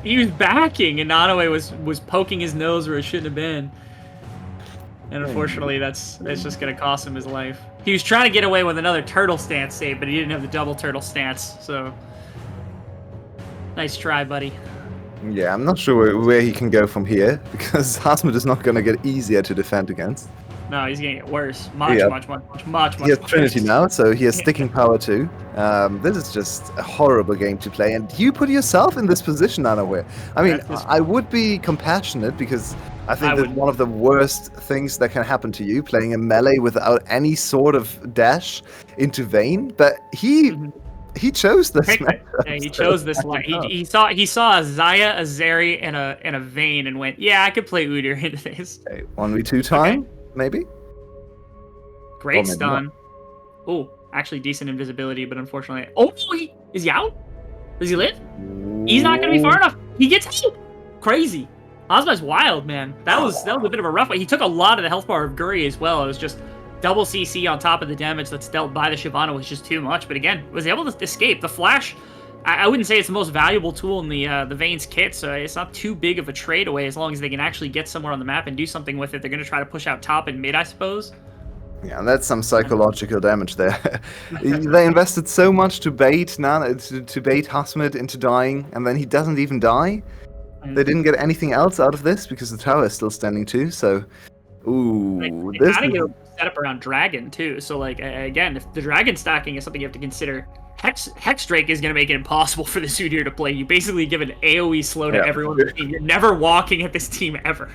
[SPEAKER 3] He was backing, and Nanoway was poking his nose where it shouldn't have been. And unfortunately, that's just gonna cost him his life. He was trying to get away with another turtle stance save, but he didn't have the double turtle stance, so... Nice try, buddy.
[SPEAKER 1] Yeah, I'm not sure where he can go from here, because Hasmut is not going to get easier to defend against.
[SPEAKER 3] No, he's going to get worse. Much
[SPEAKER 1] He has Trinity now, so he has sticking power too. This is just a horrible game to play, and you put yourself in this position, Nanoway. I mean, I would be compassionate, because I think that's one of the worst things that can happen to you, playing a melee without any sort of dash into Vayne, but he chose this matchup.
[SPEAKER 3] Yeah, he chose this line. He saw a Xayah, a Zeri, and a Vayne, and went, yeah, I could play Udyr into this.
[SPEAKER 1] Okay, 1v2 time, maybe?
[SPEAKER 3] Great stun. Oh, actually decent invisibility, but unfortunately... Oh, is he out? Does he live? He's not going to be far enough. He gets out. Crazy. Ozma's wild, man. That was a bit of a rough one. He took a lot of the health bar of Guri as well. It was just... double CC on top of the damage that's dealt by the Shyvana was just too much. But again, was able to escape. The Flash, I wouldn't say it's the most valuable tool in the Vayne's kit, so it's not too big of a trade away as long as they can actually get somewhere on the map and do something with it. They're going to try to push out top and mid, I suppose.
[SPEAKER 1] Yeah, that's some psychological damage there. They invested so much to bait Hasmut into dying, and then he doesn't even die. They didn't get anything else out of this because the tower is still standing too, so... Ooh,
[SPEAKER 3] this is set up around Dragon too. So like again, if the Dragon stacking is something you have to consider, Hex Drake is going to make it impossible for the Udyr to play. You basically give an AoE slow to everyone. You're never walking at this team ever.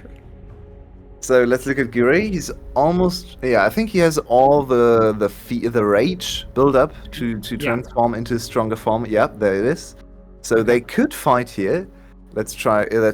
[SPEAKER 1] So let's look at Guri. He's almost I think he has all the rage build up to transform into stronger form. Yep, there it is. So they could fight here. Let's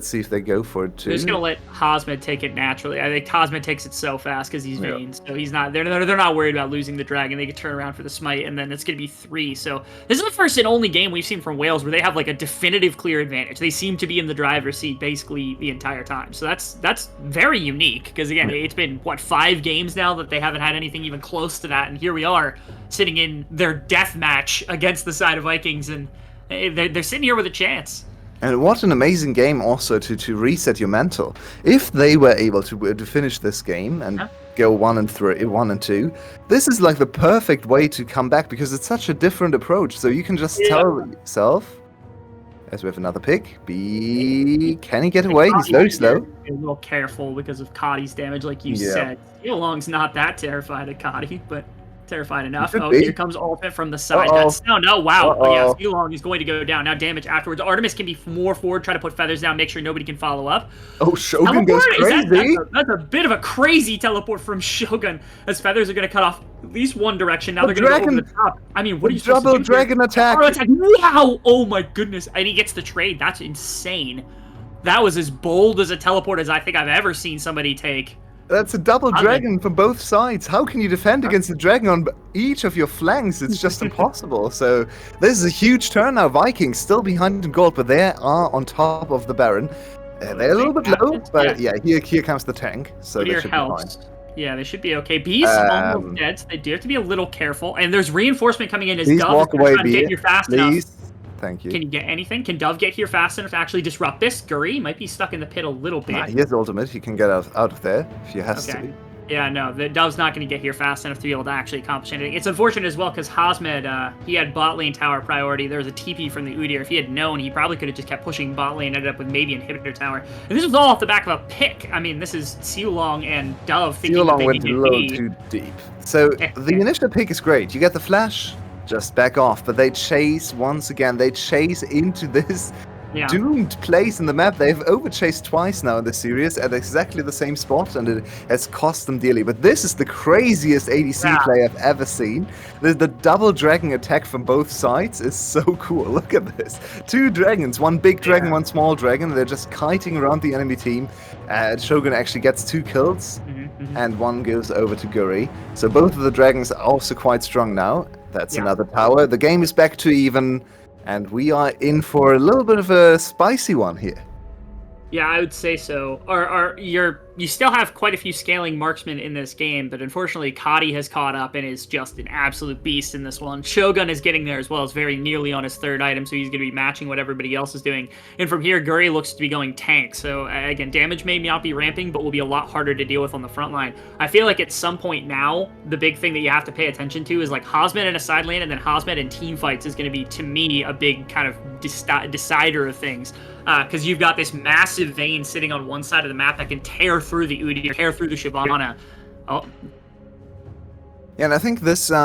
[SPEAKER 1] see if they go for it too.
[SPEAKER 3] They're just gonna let Hasmut take it naturally. I think Hasmut takes it so fast because he's Vayne, so he's not. They're not worried about losing the dragon. They can turn around for the smite, and then it's gonna be 3. So this is the first and only game we've seen from Wales where they have like a definitive clear advantage. They seem to be in the driver's seat basically the entire time. So that's very unique because again, it's been 5 games now that they haven't had anything even close to that, and here we are sitting in their death match against the side of Vikings, and they're sitting here with a chance.
[SPEAKER 1] And what an amazing game also to reset your mental. If they were able to finish this game and go 1 and 3, 1 and 2. This is like the perfect way to come back because it's such a different approach. So you can just tell yourself, as we have another pick, can he get away? He's very slow.
[SPEAKER 3] Be a little careful because of Kadi's damage, like you said. Yulong's not that terrified of Kadi, but terrified enough. Oh, here comes ultimate from the side. That's wow. Oh, yeah, Yulong is going to go down. Now damage afterwards. Artemis can be more forward, try to put feathers down, make sure nobody can follow up.
[SPEAKER 1] Oh, Shogun goes crazy.
[SPEAKER 3] That's a bit of a crazy teleport from Shogun, as feathers are going to cut off at least one direction. Now they're going to go over the top. I mean, what are you supposed to do?
[SPEAKER 1] Double dragon attack.
[SPEAKER 3] Wow! Oh my goodness. And he gets the trade. That's insane. That was as bold as a teleport as I think I've ever seen somebody take.
[SPEAKER 1] That's a double dragon from both sides. How can you defend against the dragon on each of your flanks? It's just impossible. So this is a huge turn now. Vikings still behind in gold, but they are on top of the Baron. They're a little bit low, but here comes the tank. So they should be fine.
[SPEAKER 3] Yeah, they should be okay. B's almost dead, so they do have to be a little careful. And there's reinforcement coming in as Dove
[SPEAKER 1] walk away,
[SPEAKER 3] trying to get here fast enough.
[SPEAKER 1] Thank you.
[SPEAKER 3] Can you get anything? Can Dove get here fast enough to actually disrupt this? Guri might be stuck in the pit a little bit.
[SPEAKER 1] He has ultimate. He can get out of there if he has to.
[SPEAKER 3] Yeah, no, the Dove's not going to get here fast enough to be able to actually accomplish anything. It's unfortunate as well because Hazmed, he had bot lane tower priority. There was a TP from the Udyr. If he had known, he probably could have just kept pushing bot lane and ended up with maybe inhibitor tower. And this was all off the back of a pick. I mean, this is Siulong and Dove thinking that they
[SPEAKER 1] went a little too deep. So the initial pick is great. You get the flash, just back off. But they chase once again. They chase into this doomed place in the map. They've overchased twice now in this series at exactly the same spot, and it has cost them dearly. But this is the craziest ADC play I've ever seen. The double dragon attack from both sides is so cool. Look at this. 2 dragons, one big dragon, one small dragon. They're just kiting around the enemy team. Shogun actually gets 2 kills, and one goes over to Guri. So both of the dragons are also quite strong now. That's another tower. The game is back to even. And we are in for a little bit of a spicy one here.
[SPEAKER 3] Yeah, I would say so. You still have quite a few scaling marksmen in this game, but unfortunately Kadi has caught up and is just an absolute beast in this one. Shogun is getting there as well. It's very nearly on his 3rd item, so he's going to be matching what everybody else is doing. And from here, Guri looks to be going tank. So again, damage may not be ramping, but will be a lot harder to deal with on the front line. I feel like at some point now, the big thing that you have to pay attention to is like Hazmed in a side lane, and then Hazmed in team fights is going to be, to me, a big kind of decider of things. Because you've got this massive vein sitting on one side of the map that can tear through the Udyr, tear through the Shyvana. Oh.
[SPEAKER 1] Yeah, and I think this this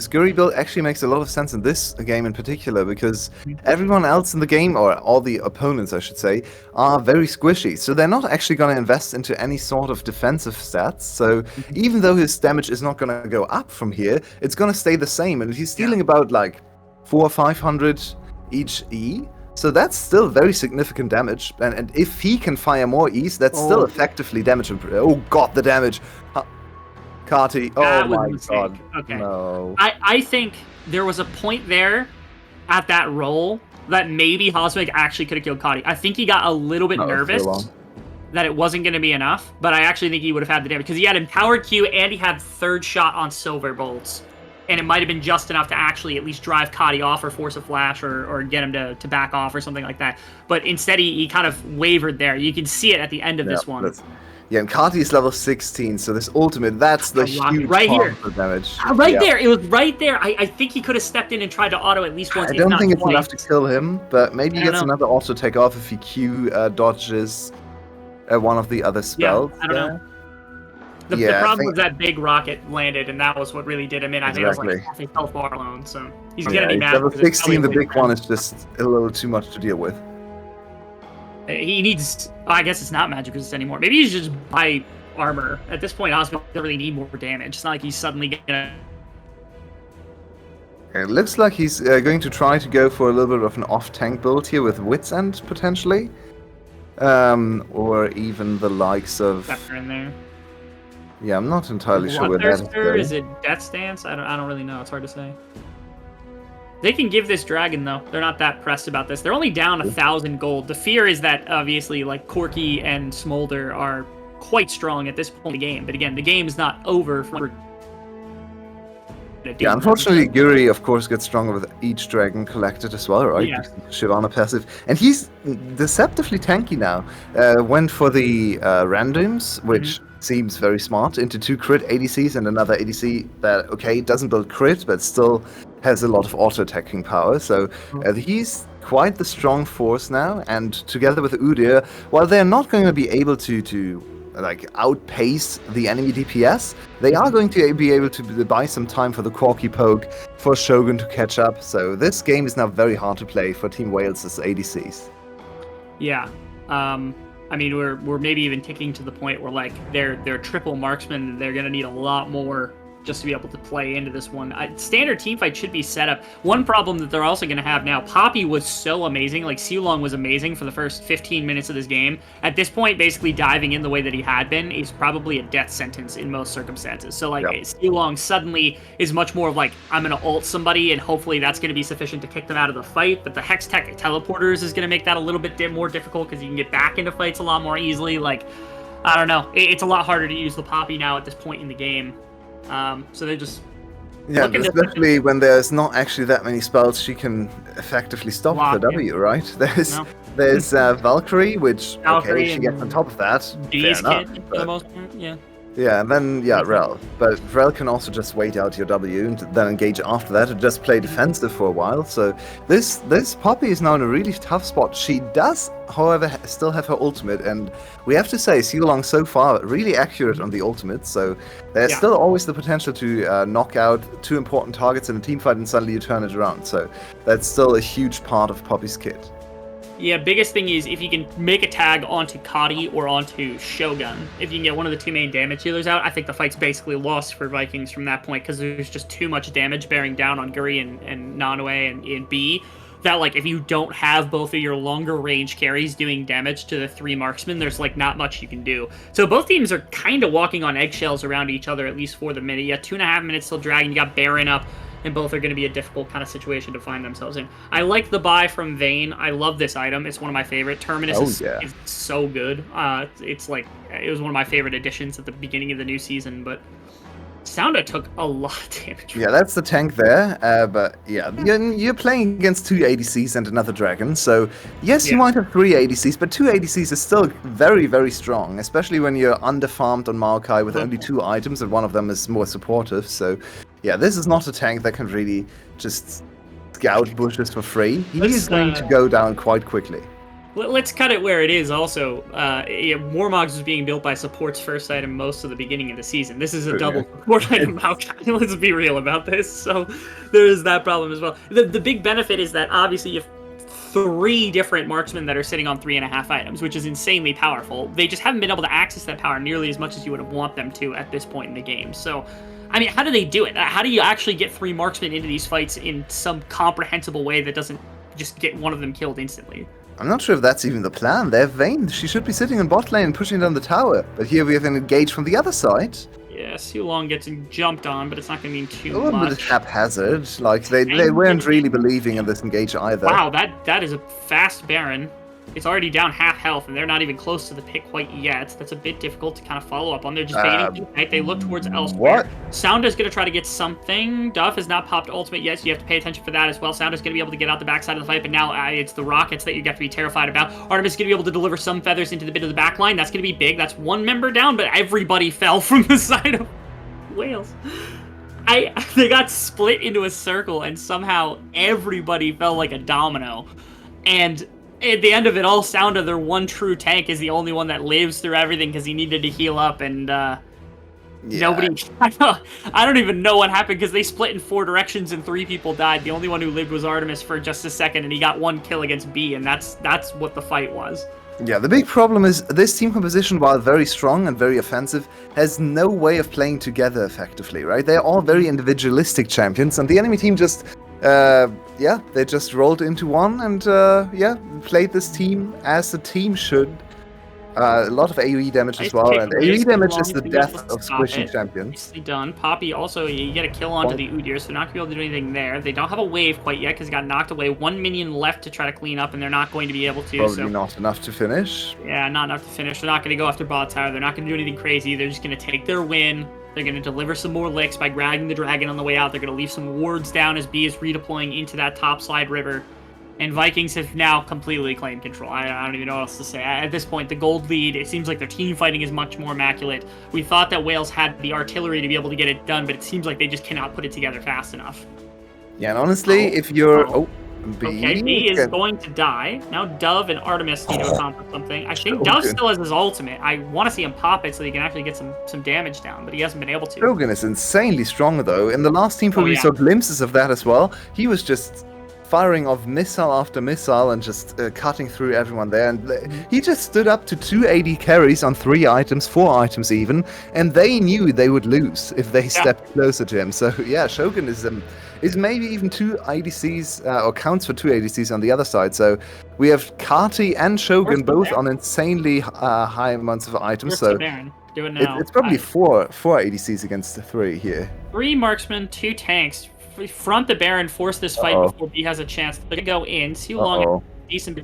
[SPEAKER 1] Guri build actually makes a lot of sense in this game in particular, because everyone else in the game, or all the opponents I should say, are very squishy. So they're not actually going to invest into any sort of defensive stats. So even though his damage is not going to go up from here, it's going to stay the same. And he's dealing about like 400 or 500 each E. So that's still very significant damage, and if he can fire more E's, that's still effectively damage. Oh god, the damage! Kati, oh my god,
[SPEAKER 3] okay.
[SPEAKER 1] No.
[SPEAKER 3] I think there was a point there at that roll that maybe Hazmed actually could have killed Kati. I think he got a little bit nervous that it wasn't going to be enough, but I actually think he would have had the damage, because he had empowered Q and he had 3rd shot on Silver Bolts. And it might have been just enough to actually at least drive Kati off or force a flash or get him to back off or something like that. But instead, he kind of wavered there. You can see it at the end of this one.
[SPEAKER 1] Yeah, and Kati is level 16, so this ultimate, that's the huge
[SPEAKER 3] right here.
[SPEAKER 1] For damage.
[SPEAKER 3] There, it was right there. I think he could have stepped in and tried to auto at least once.
[SPEAKER 1] I don't think it's enough to kill him, but maybe he gets another auto take off if he Q dodges one of the other spells.
[SPEAKER 3] Yeah, I don't know. The problem was that big rocket landed, and that was what really did him in. I think it was like half a health bar alone, so he's gonna be mad.
[SPEAKER 1] Level 16, the big one is just a little too much to deal with.
[SPEAKER 3] He needs. I guess it's not magic resist anymore. Maybe he's just buy armor. At this point, Oscar doesn't really need more damage. It's not like he's suddenly gonna.
[SPEAKER 1] It looks like he's going to try to go for a little bit of an off-tank build here with Wit's End, potentially. Or even the likes of...
[SPEAKER 3] Pepper in there.
[SPEAKER 1] Yeah, I'm not entirely sure where that is going.
[SPEAKER 3] Is it Death's Dance? I don't really know. It's hard to say. They can give this dragon, though. They're not that pressed about this. They're only down 1,000 gold. The fear is that, obviously, like, Corki and Smolder are quite strong at this point in the game. But again, the game is not over for...
[SPEAKER 1] Yeah, unfortunately, Guri, of course, gets stronger with each dragon collected as well, right?
[SPEAKER 3] Yeah.
[SPEAKER 1] Shyvana passive. And he's deceptively tanky now. Went for the randoms, which seems very smart, into 2 crit ADCs and another ADC that, okay, doesn't build crit, but still has a lot of auto-attacking power. So he's quite the strong force now, and together with Udyr, while they're not going to be able to like outpace the enemy DPS, they are going to be able to buy some time for the Corki poke, for Shogun to catch up. So this game is now very hard to play for Team Wales' ADCs.
[SPEAKER 3] Yeah. I mean, we're maybe even ticking to the point where like they're triple marksmen. They're gonna need a lot more just to be able to play into this one. Standard team fight should be set up. One problem that they're also going to have now, Poppy was so amazing. Like, Siulong was amazing for the first 15 minutes of this game. At this point, basically diving in the way that he had been is probably a death sentence in most circumstances. So, like, Siulong suddenly is much more of like, I'm going to ult somebody, and hopefully that's going to be sufficient to kick them out of the fight. But the Hex Tech Teleporters is going to make that a little bit more difficult because you can get back into fights a lot more easily. Like, I don't know. It's a lot harder to use the Poppy now at this point in the game. So they're just
[SPEAKER 1] especially when there's not actually that many spells she can effectively stop with the W, right? There's Valkyrie, which she gets on top of that.
[SPEAKER 3] Beast Kid for the most part, yeah.
[SPEAKER 1] Yeah, and then, Rel. But Rel can also just wait out your W and then engage after that and just play defensive for a while. So this Poppy is now in a really tough spot. She does, however, still have her ultimate, and we have to say, Siulong so far really accurate on the ultimate, so there's still always the potential to knock out 2 important targets in a team fight and suddenly you turn it around. So that's still a huge part of Poppy's kit.
[SPEAKER 3] Yeah, biggest thing is if you can make a tag onto Kadi or onto Shogun, if you can get one of the 2 main damage healers out, I think the fight's basically lost for Vikings from that point, because there's just too much damage bearing down on Guri and Nanaue and B, that like if you don't have both of your longer range carries doing damage to the 3 marksmen, there's like not much you can do. So both teams are kind of walking on eggshells around each other, at least for the minute. You got 2.5 minutes till Dragon, you got Baron up, and both are going to be a difficult kind of situation to find themselves in. I like the buy from Vayne. I love this item. It's one of my favorite. Terminus is so good. It's like, it was one of my favorite additions at the beginning of the new season, but Sounda took a lot of damage.
[SPEAKER 1] Yeah, that's the tank there, but you're playing against 2 ADCs and another dragon, so yes, you might have 3 ADCs, but 2 ADCs is still very, very strong, especially when you're underfarmed on Maokai with only 2 items and one of them is more supportive, so yeah, this is not a tank that can really just scout bushes for free. He is going to go down quite quickly.
[SPEAKER 3] Let's cut it where it is also. Warmogs was being built by support's first item most of the beginning of the season. This is a double support item. Let's be real about this. So there is that problem as well. The big benefit is that obviously you have 3 different marksmen that are sitting on 3.5 items, which is insanely powerful. They just haven't been able to access that power nearly as much as you would want them to at this point in the game. So, I mean, how do they do it? How do you actually get 3 marksmen into these fights in some comprehensible way that doesn't just get one of them killed instantly?
[SPEAKER 1] I'm not sure if that's even the plan. They're Vayne. She should be sitting in bot lane and pushing down the tower. But here we have an engage from the other side.
[SPEAKER 3] Yeah, Siulong gets jumped on, but it's not going to mean too
[SPEAKER 1] much. A little bit haphazard. Like, they weren't really believing in this engage either.
[SPEAKER 3] Wow, that is a fast Baron. It's already down half health, and they're not even close to the pick quite yet. That's a bit difficult to kind of follow up on. They're just baiting. They look towards elsewhere. Sounda's going to try to get something. Duff has not popped ultimate yet, so you have to pay attention for that as well. Sounda's going to be able to get out the backside of the fight, but now it's the rockets that you have to be terrified about. Artemis is going to be able to deliver some feathers into the bit of the back line. That's going to be big. That's 1 member down, but everybody fell from the side of Wales. They got split into a circle, and somehow everybody fell like a domino. And at the end of it all, Sounda, their one true tank, is the only one that lives through everything because he needed to heal up, and nobody... I don't even know what happened because they split in 4 directions and 3 people died. The only one who lived was Artemis for just a second, and he got 1 kill against B, and that's what the fight was.
[SPEAKER 1] Yeah, the big problem is this team composition, while very strong and very offensive, has no way of playing together effectively, right? They're all very individualistic champions, and the enemy team just... they just rolled into one and, played this team as a team should. A lot of AoE damage as well, and AoE damage is the death of squishy champions.
[SPEAKER 3] Nicely done. Poppy also, you get a kill onto the Udyr, so not going to be able to do anything there. They don't have a wave quite yet because he got knocked away. 1 minion left to try to clean up, and they're not going to be able to.
[SPEAKER 1] Probably not enough to finish.
[SPEAKER 3] Yeah, not enough to finish. They're not going to go after bot tower. They're not going to do anything crazy. They're just going to take their win. They're going to deliver some more licks by grabbing the dragon on the way out. They're going to leave some wards down as B is redeploying into that top slide river. And Vikings have now completely claimed control. I don't even know what else to say. At this point, the gold lead, it seems like their team fighting is much more immaculate. We thought that Wales had the artillery to be able to get it done, but it seems like they just cannot put it together fast enough.
[SPEAKER 1] Yeah, and honestly, if you're... B.
[SPEAKER 3] Okay, B is going to die. Now Dove and Artemis need to accomplish something. I think Dove still has his ultimate. I want to see him pop it so he can actually get some damage down, but he hasn't been able to.
[SPEAKER 1] Shogun is insanely strong, though. In the last team, we saw glimpses of that as well. He was just firing off missile after missile and just cutting through everyone there. And he just stood up to 280 carries on 3 items, 4 items even, and they knew they would lose if they stepped closer to him. So yeah, Shogun is maybe even 2 ADCs, or counts for 2 ADCs on the other side. So we have Kati and Shogun both on insanely high amounts of items. So
[SPEAKER 3] do it now.
[SPEAKER 1] It's probably 4 ADCs against 3 here.
[SPEAKER 3] 3 marksmen, 2 tanks. Front the Baron, force this fight before B has a chance to go in. Too long, decent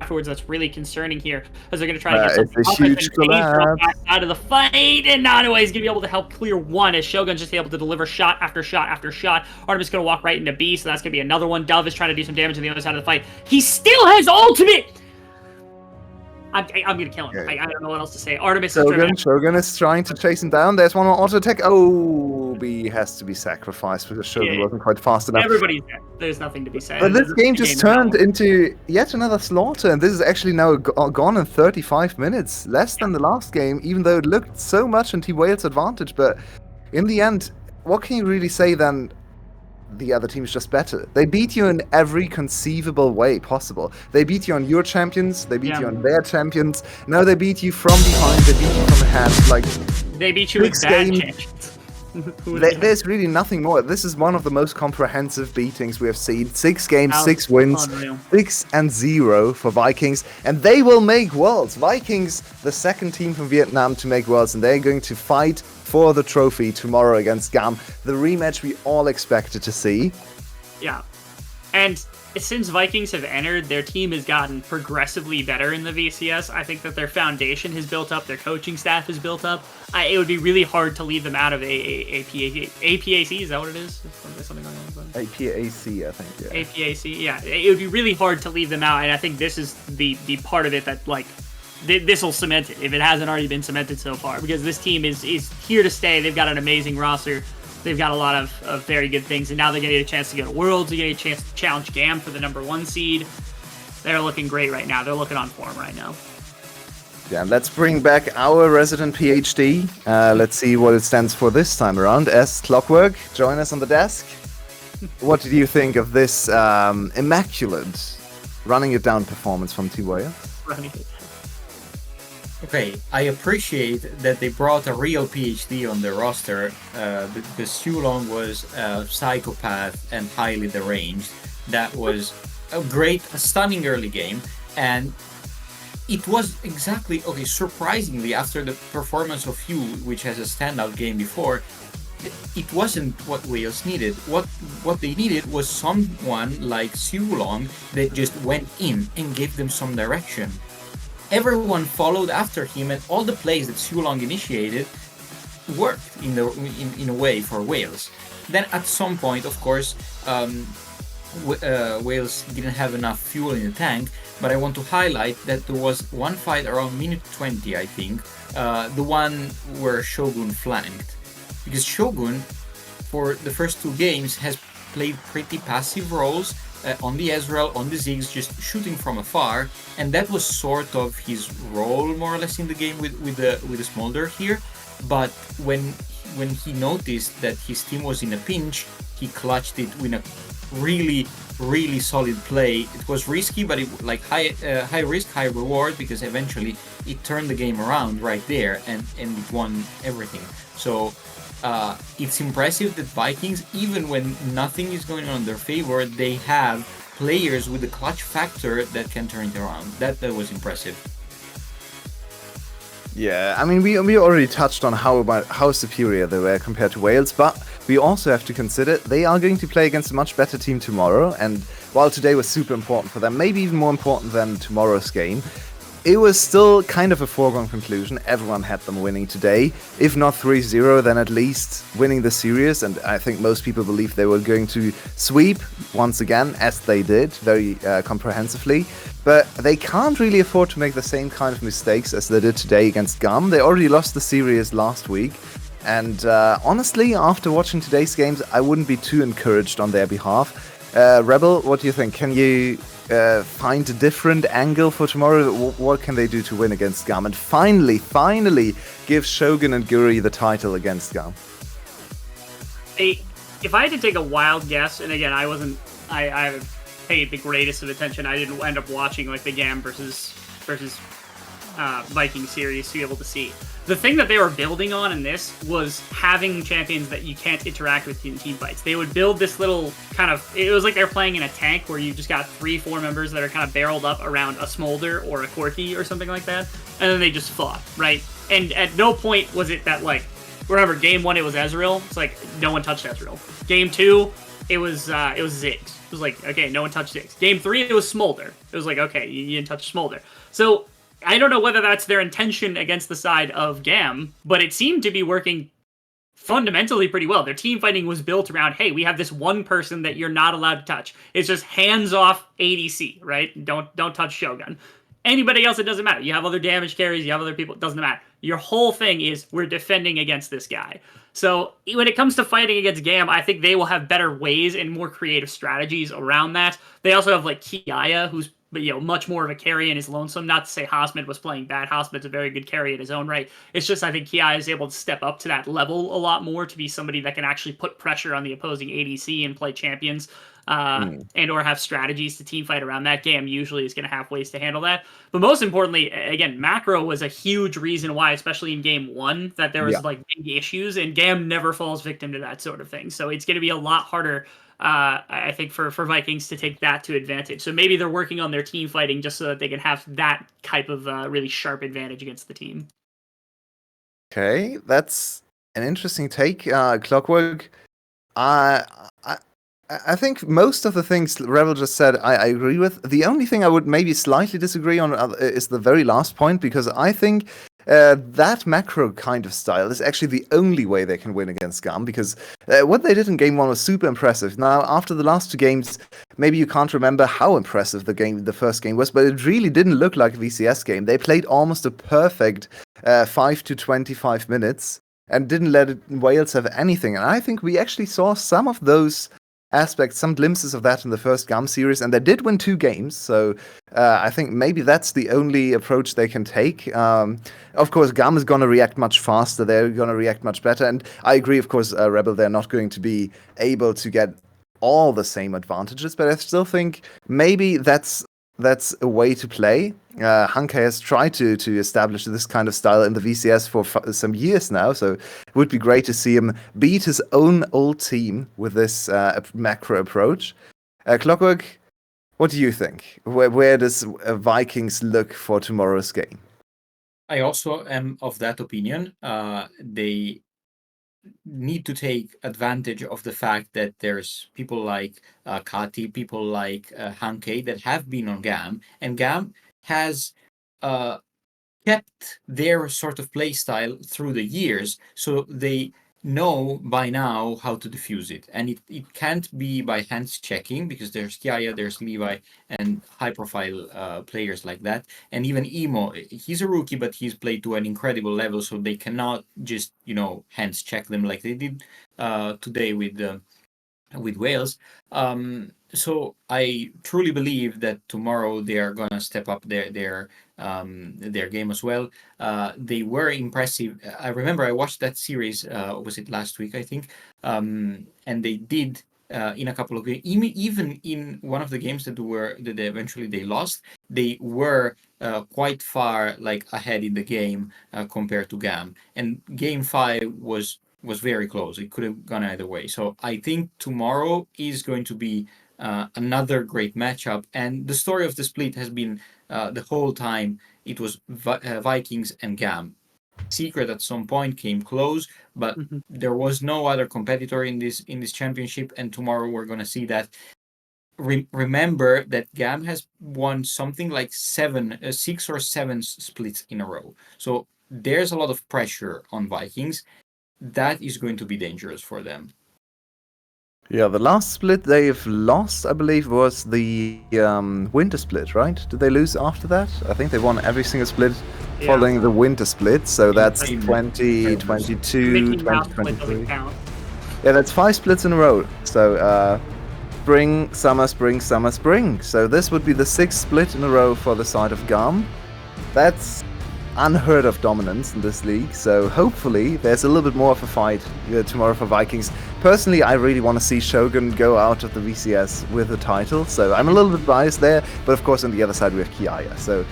[SPEAKER 3] afterwards. That's really concerning here, as they're going to try to get something
[SPEAKER 1] it's a huge collapse
[SPEAKER 3] out of the fight, and Nanaue is going to be able to help clear 1 as Shogun's just able to deliver shot after shot after shot. Artemis is going to walk right into B, so that's going to be another one. Dove is trying to do some damage on the other side of the fight. He still has ultimate! I'm gonna kill him. I don't know what else to say. Artemis
[SPEAKER 1] Shogun is trying to chase him down. There's one more auto attack. Oh, B has to be sacrificed because Shogun wasn't quite fast enough.
[SPEAKER 3] Everybody's dead. There's nothing to be said.
[SPEAKER 1] But this game just turned into yet another slaughter, and this is actually now gone in 35 minutes, less than the last game, even though it looked so much in Team Wales' advantage. But in the end, what can you really say then? The other team is just better. They beat you in every conceivable way possible. They beat you on your champions, they beat you on their champions. Now they beat you from behind, they beat you from ahead. Like,
[SPEAKER 3] they beat you with bad champions.
[SPEAKER 1] There's really nothing more. This is one of the most comprehensive beatings we have seen. 6 games, 6 wins, 6-0 for Vikings, and they will make Worlds. Vikings, the second team from Vietnam to make Worlds, and they're going to fight for the trophy tomorrow against GAM. The rematch we all expected to see.
[SPEAKER 3] Yeah. And since Vikings have entered, their team has gotten progressively better in the VCS. I think that their foundation has built up, their coaching staff has built up. It would be really hard to leave them out of APAC. Is that what it is? Something going on?
[SPEAKER 1] APAC, I think. Yeah.
[SPEAKER 3] APAC, yeah. It would be really hard to leave them out, and I think this is the part of it that, like, this will cement it if it hasn't already been cemented so far, because this team is here to stay. They've got an amazing roster. They've got a lot of very good things, and now they're going to get a chance to go to Worlds. They're going to get a chance to challenge GAM for the #1 seed. They're looking great right now. They're looking on form right now.
[SPEAKER 1] Yeah, let's bring back our resident PhD. Let's see what it stands for this time around. As Clockwork, join us on the desk. What did you think of this immaculate running it down performance from Team Wales?
[SPEAKER 3] Running it.
[SPEAKER 2] Okay, I appreciate that they brought a real PhD on the roster, because Sulong was a psychopath and highly deranged. That was a stunning early game, and it was exactly, surprisingly, after the performance of Hugh, which has a standout game before, it wasn't what Wales needed. What they needed was someone like Sulong that just went in and gave them some direction. Everyone followed after him, and all the plays that Sulong initiated worked in a way for Wales. Then at some point, of course, Wales didn't have enough fuel in the tank, but I want to highlight that there was one fight around minute 20, I think, the one where Shogun flanked. Because Shogun, for the first 2 games, has played pretty passive roles, on the Ezreal, on the Ziggs, just shooting from afar, and that was sort of his role more or less in the game with the Smolder here. But when he noticed that his team was in a pinch, he clutched it with a really solid play. It was risky, but it high risk, high reward, because eventually it turned the game around right there, and it won everything. So it's impressive that Vikings, even when nothing is going on in their favor, they have players with the clutch factor that can turn it around. That was impressive.
[SPEAKER 1] Yeah, I mean, we already touched on how superior they were compared to Wales, but we also have to consider they are going to play against a much better team tomorrow, and while today was super important for them, maybe even more important than tomorrow's game, it was still kind of a foregone conclusion. Everyone had them winning today. If not 3-0, then at least winning the series. And I think most people believe they were going to sweep once again, as they did, very comprehensively. But they can't really afford to make the same kind of mistakes as they did today against GAM. They already lost the series last week. And honestly, after watching today's games, I wouldn't be too encouraged on their behalf. Rebel, what do you think? Can you find a different angle for tomorrow? What can they do to win against GAM? And finally give Shogun and Guri the title against GAM?
[SPEAKER 3] If I had to take a wild guess, and again, I paid the greatest of attention. I didn't end up watching like the GAM versus Viking series to be able to see. The thing that they were building on in this was having champions that you can't interact with in team fights. They would build this little kind of, it was like they're playing in a tank where you just got 3-4 members that are kind of barreled up around a Smolder or a Corki or something like that, and then they just fought, right? And at no point was it that, like, remember, game 1 it was Ezreal, it's like, no one touched Ezreal. Game 2, it was Ziggs. It was like, okay, no one touched Ziggs. Game 3, it was Smolder. It was like, okay, you didn't touch Smolder. So, I don't know whether that's their intention against the side of GAM, but it seemed to be working fundamentally pretty well. Their team fighting was built around, hey, we have this one person that you're not allowed to touch. It's just hands-off ADC, right? Don't touch Shogun. Anybody else, it doesn't matter. You have other damage carries, you have other people, it doesn't matter. Your whole thing is, we're defending against this guy. So when it comes to fighting against GAM, I think they will have better ways and more creative strategies around that. They also have, like, Kiaya, who's much more of a carry in his lonesome. Not to say Hosmid was playing bad. Hosmid's a very good carry in his own right. It's just I think Kiaya is able to step up to that level a lot more to be somebody that can actually put pressure on the opposing ADC and play champions and or have strategies to team fight around that. GAM usually is going to have ways to handle that. But most importantly, again, macro was a huge reason why, especially in game 1, that there was like big issues, and GAM never falls victim to that sort of thing. So it's going to be a lot harder I think for Vikings to take that to advantage. So maybe they're working on their team fighting just so that they can have that type of really sharp advantage against the team.
[SPEAKER 1] Okay, that's an interesting take. Clockwork, I think most of the things Rebel just said I agree with. The only thing I would maybe slightly disagree on is the very last point, because I think that macro kind of style is actually the only way they can win against GAM, because what they did in game 1 was super impressive. Now, after the last 2 games, maybe you can't remember how impressive the first game was, but it really didn't look like a VCS game. They played almost a perfect 5 to 25 minutes and didn't let Wales have anything. And I think we actually saw some of those aspects, some glimpses of that in the first GAM series, and they did win 2 games, so I think maybe that's the only approach they can take. Of course, GAM is going to react much faster, they're going to react much better, and I agree, of course, Rebel, they're not going to be able to get all the same advantages, but I still think maybe that's a way to play. Hanke has tried to establish this kind of style in the VCS for some years now, so it would be great to see him beat his own old team with this macro approach. Clockwork, what do you think? Where does Vikings look for tomorrow's game?
[SPEAKER 2] I also am of that opinion. They need to take advantage of the fact that there's people like Kati, people like Hanke that have been on GAM, and GAM has kept their sort of play style through the years, so they know by now how to diffuse it. And it can't be by hands checking, because there's Kiaya, there's Levi, and high profile players like that. And even Emo, he's a rookie, but he's played to an incredible level, so they cannot just, hands check them like they did today with Wales. So I truly believe that tomorrow they are gonna step up their game as well. They were impressive. I remember I watched that series. Was it last week? I think. And they did in a couple of games. Even in one of the games that they eventually they lost, they were quite far ahead in the game compared to GAM. And game 5 was very close. It could have gone either way. So I think tomorrow is going to be another great matchup. And the story of the split has been the whole time it was Vikings and GAM. Secret at some point came close, but there was no other competitor in this championship. And tomorrow we're going to see that. remember that GAM has won something like 6 or 7 splits in a row. So there's a lot of pressure on Vikings. That is going to be dangerous for them.
[SPEAKER 1] Yeah, the last split they've lost, I believe, was the winter split, right? Did they lose after that? I think they won every single split following the winter split. So that's
[SPEAKER 2] Same.
[SPEAKER 1] 2022,
[SPEAKER 3] Mickey Mouse split
[SPEAKER 1] 2023.
[SPEAKER 3] doesn't count.
[SPEAKER 1] Yeah, that's 5 splits in a row. So spring, summer, spring, summer, spring. So this would be the 6th split in a row for the side of GAM. That's unheard of dominance in this league. So hopefully there's a little bit more of a fight tomorrow for Vikings. Personally, I really want to see Shogun go out of the VCS with the title. So I'm a little bit biased there. But of course, on the other side, we have Kiaya. So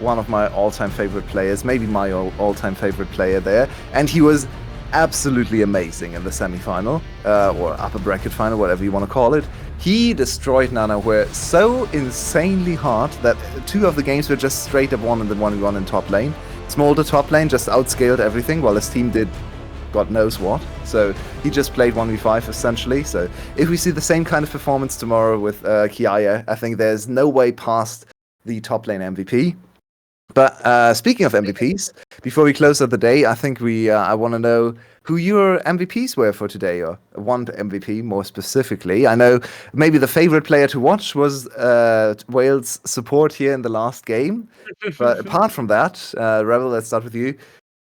[SPEAKER 1] one of my all-time favorite players, maybe my all-time favorite player there. And he was absolutely amazing in the semi-final, or upper bracket final, whatever you want to call it. He destroyed Nanoware so insanely hard that 2 of the games were just straight up won, and the one we won in top lane. Smolder top lane just outscaled everything, while his team did God knows what. So he just played 1v5 essentially. So if we see the same kind of performance tomorrow with Kiaya, I think there's no way past the top lane MVP. But speaking of MVPs, before we close out the day, I think I want to know who your MVPs were for today, or one MVP more specifically. I know maybe the favorite player to watch was Wales' support here in the last game. But apart from that, Rebel, let's start with you.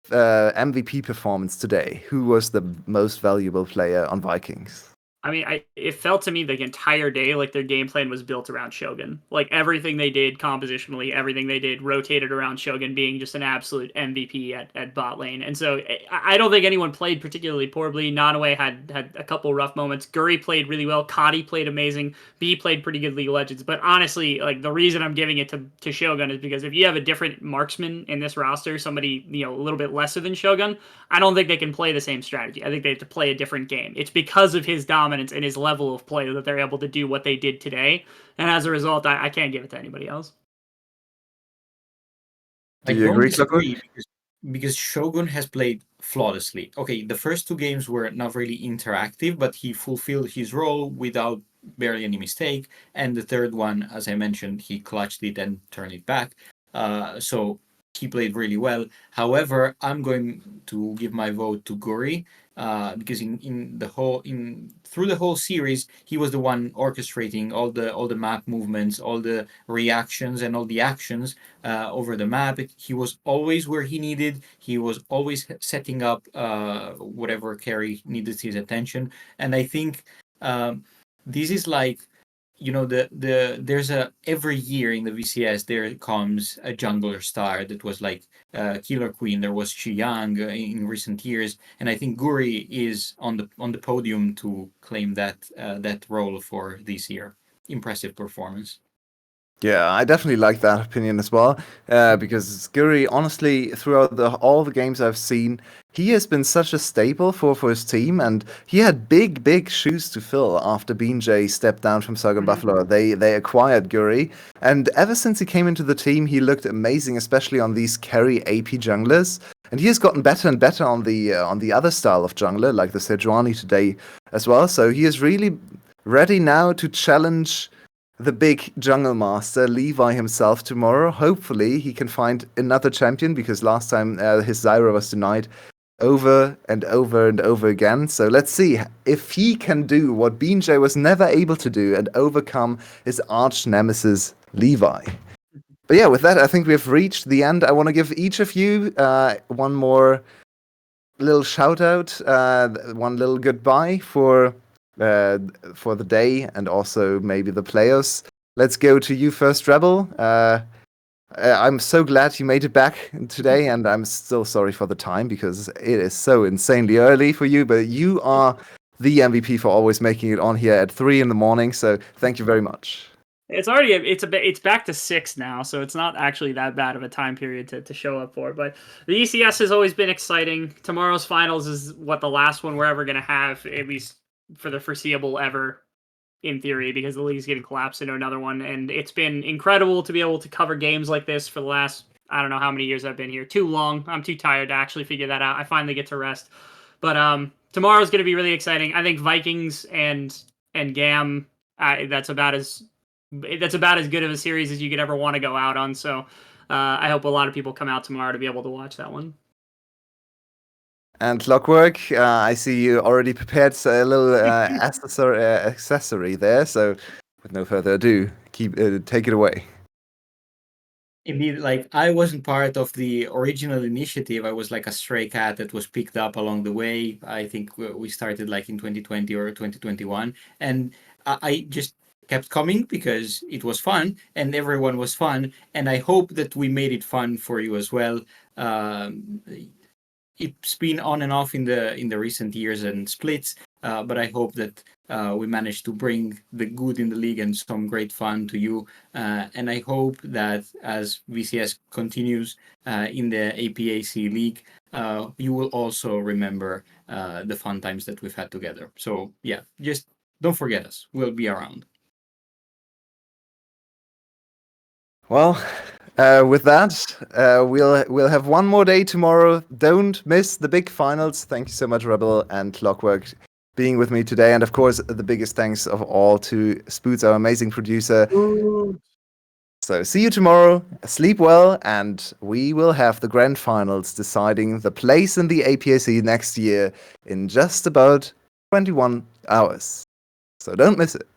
[SPEAKER 1] MVP performance today. Who was the most valuable player on Vikings?
[SPEAKER 3] I mean, it felt to me the entire day like their game plan was built around Shogun. Like everything they did compositionally, everything they did rotated around Shogun being just an absolute MVP at bot lane. And so I don't think anyone played particularly poorly. Nanaue had a couple rough moments. Guri played really well. Kadi played amazing. B played pretty good League of Legends. But honestly, like the reason I'm giving it to Shogun is because if you have a different marksman in this roster, somebody a little bit lesser than Shogun, I don't think they can play the same strategy. I think they have to play a different game. It's because of his dominance and his level of play that they're able to do what they did today. And as a result, I can't give it to anybody else.
[SPEAKER 1] Do you agree,
[SPEAKER 2] disagree because Shogun has played flawlessly. Okay, the first 2 games were not really interactive, but he fulfilled his role without barely any mistake. And the third one, as I mentioned, he clutched it and turned it back. So he played really well. However, I'm going to give my vote to Guri because through the whole series, he was the one orchestrating all the map movements, all the reactions, and all the actions over the map. He was always where he needed. He was always setting up whatever carry needed his attention. And I think this is like, there's every year in the VCS there comes a jungler star that was like Killer Queen. There was Xiyang in recent years, and I think Guri is on the podium to claim that role for this year. Impressive performance.
[SPEAKER 1] Yeah, I definitely like that opinion as well, because Guri, honestly, throughout all the games I've seen, he has been such a staple for his team, and he had big shoes to fill after BJ stepped down from Saga Buffalo. They acquired Guri, and ever since he came into the team, he looked amazing, especially on these carry AP junglers. And he has gotten better and better on the other style of jungler, like the Sejuani today as well. So he is really ready now to challenge the big jungle master Levi himself tomorrow. Hopefully he can find another champion, because last time his Zyra was denied over and over and over again. So let's see if he can do what BJ was never able to do and overcome his arch nemesis Levi. But yeah, with that, I think we've reached the end. I want to give each of you one more little shout out, one little goodbye for the day, and also maybe the players. Let's go to you first, Rebel. I'm so glad you made it back today, and I'm still sorry for the time because it is so insanely early for you, but you are the MVP for always making it on here at 3 a.m. So thank you very much.
[SPEAKER 3] It's back to 6 now, so it's not actually that bad of a time period to show up for. But the ECS has always been exciting. Tomorrow's finals is the last one we're ever going to have, at least for the foreseeable ever, in theory, because the league's getting collapsed into another one. And it's been incredible to be able to cover games like this for the last, I don't know how many years I've been here. Too long. I'm too tired to actually figure that out. I finally get to rest. But tomorrow's going to be really exciting. I think Vikings and GAM That's about as good of a series as you could ever want to go out on. So I hope a lot of people come out tomorrow to be able to watch that one.
[SPEAKER 1] And Clockwork, I see you already prepared a little accessory there. So, with no further ado, take it away.
[SPEAKER 2] Indeed, like I wasn't part of the original initiative. I was like a stray cat that was picked up along the way. I think we started like in 2020 or 2021, and I just kept coming because it was fun and everyone was fun. And I hope that we made it fun for you as well. It's been on and off in the recent years and splits, but I hope that we managed to bring the good in the league and some great fun to you. And I hope that as VCS continues in the APAC league, you will also remember the fun times that we've had together. So yeah, just don't forget us. We'll be around.
[SPEAKER 1] Well, with that, we'll have one more day tomorrow. Don't miss the big finals. Thank you so much, Rebel and Clockwork, being with me today. And of course, the biggest thanks of all to Spoots, our amazing producer. So see you tomorrow. Sleep well, and we will have the grand finals deciding the place in the APAC next year in just about 21 hours. So don't miss it.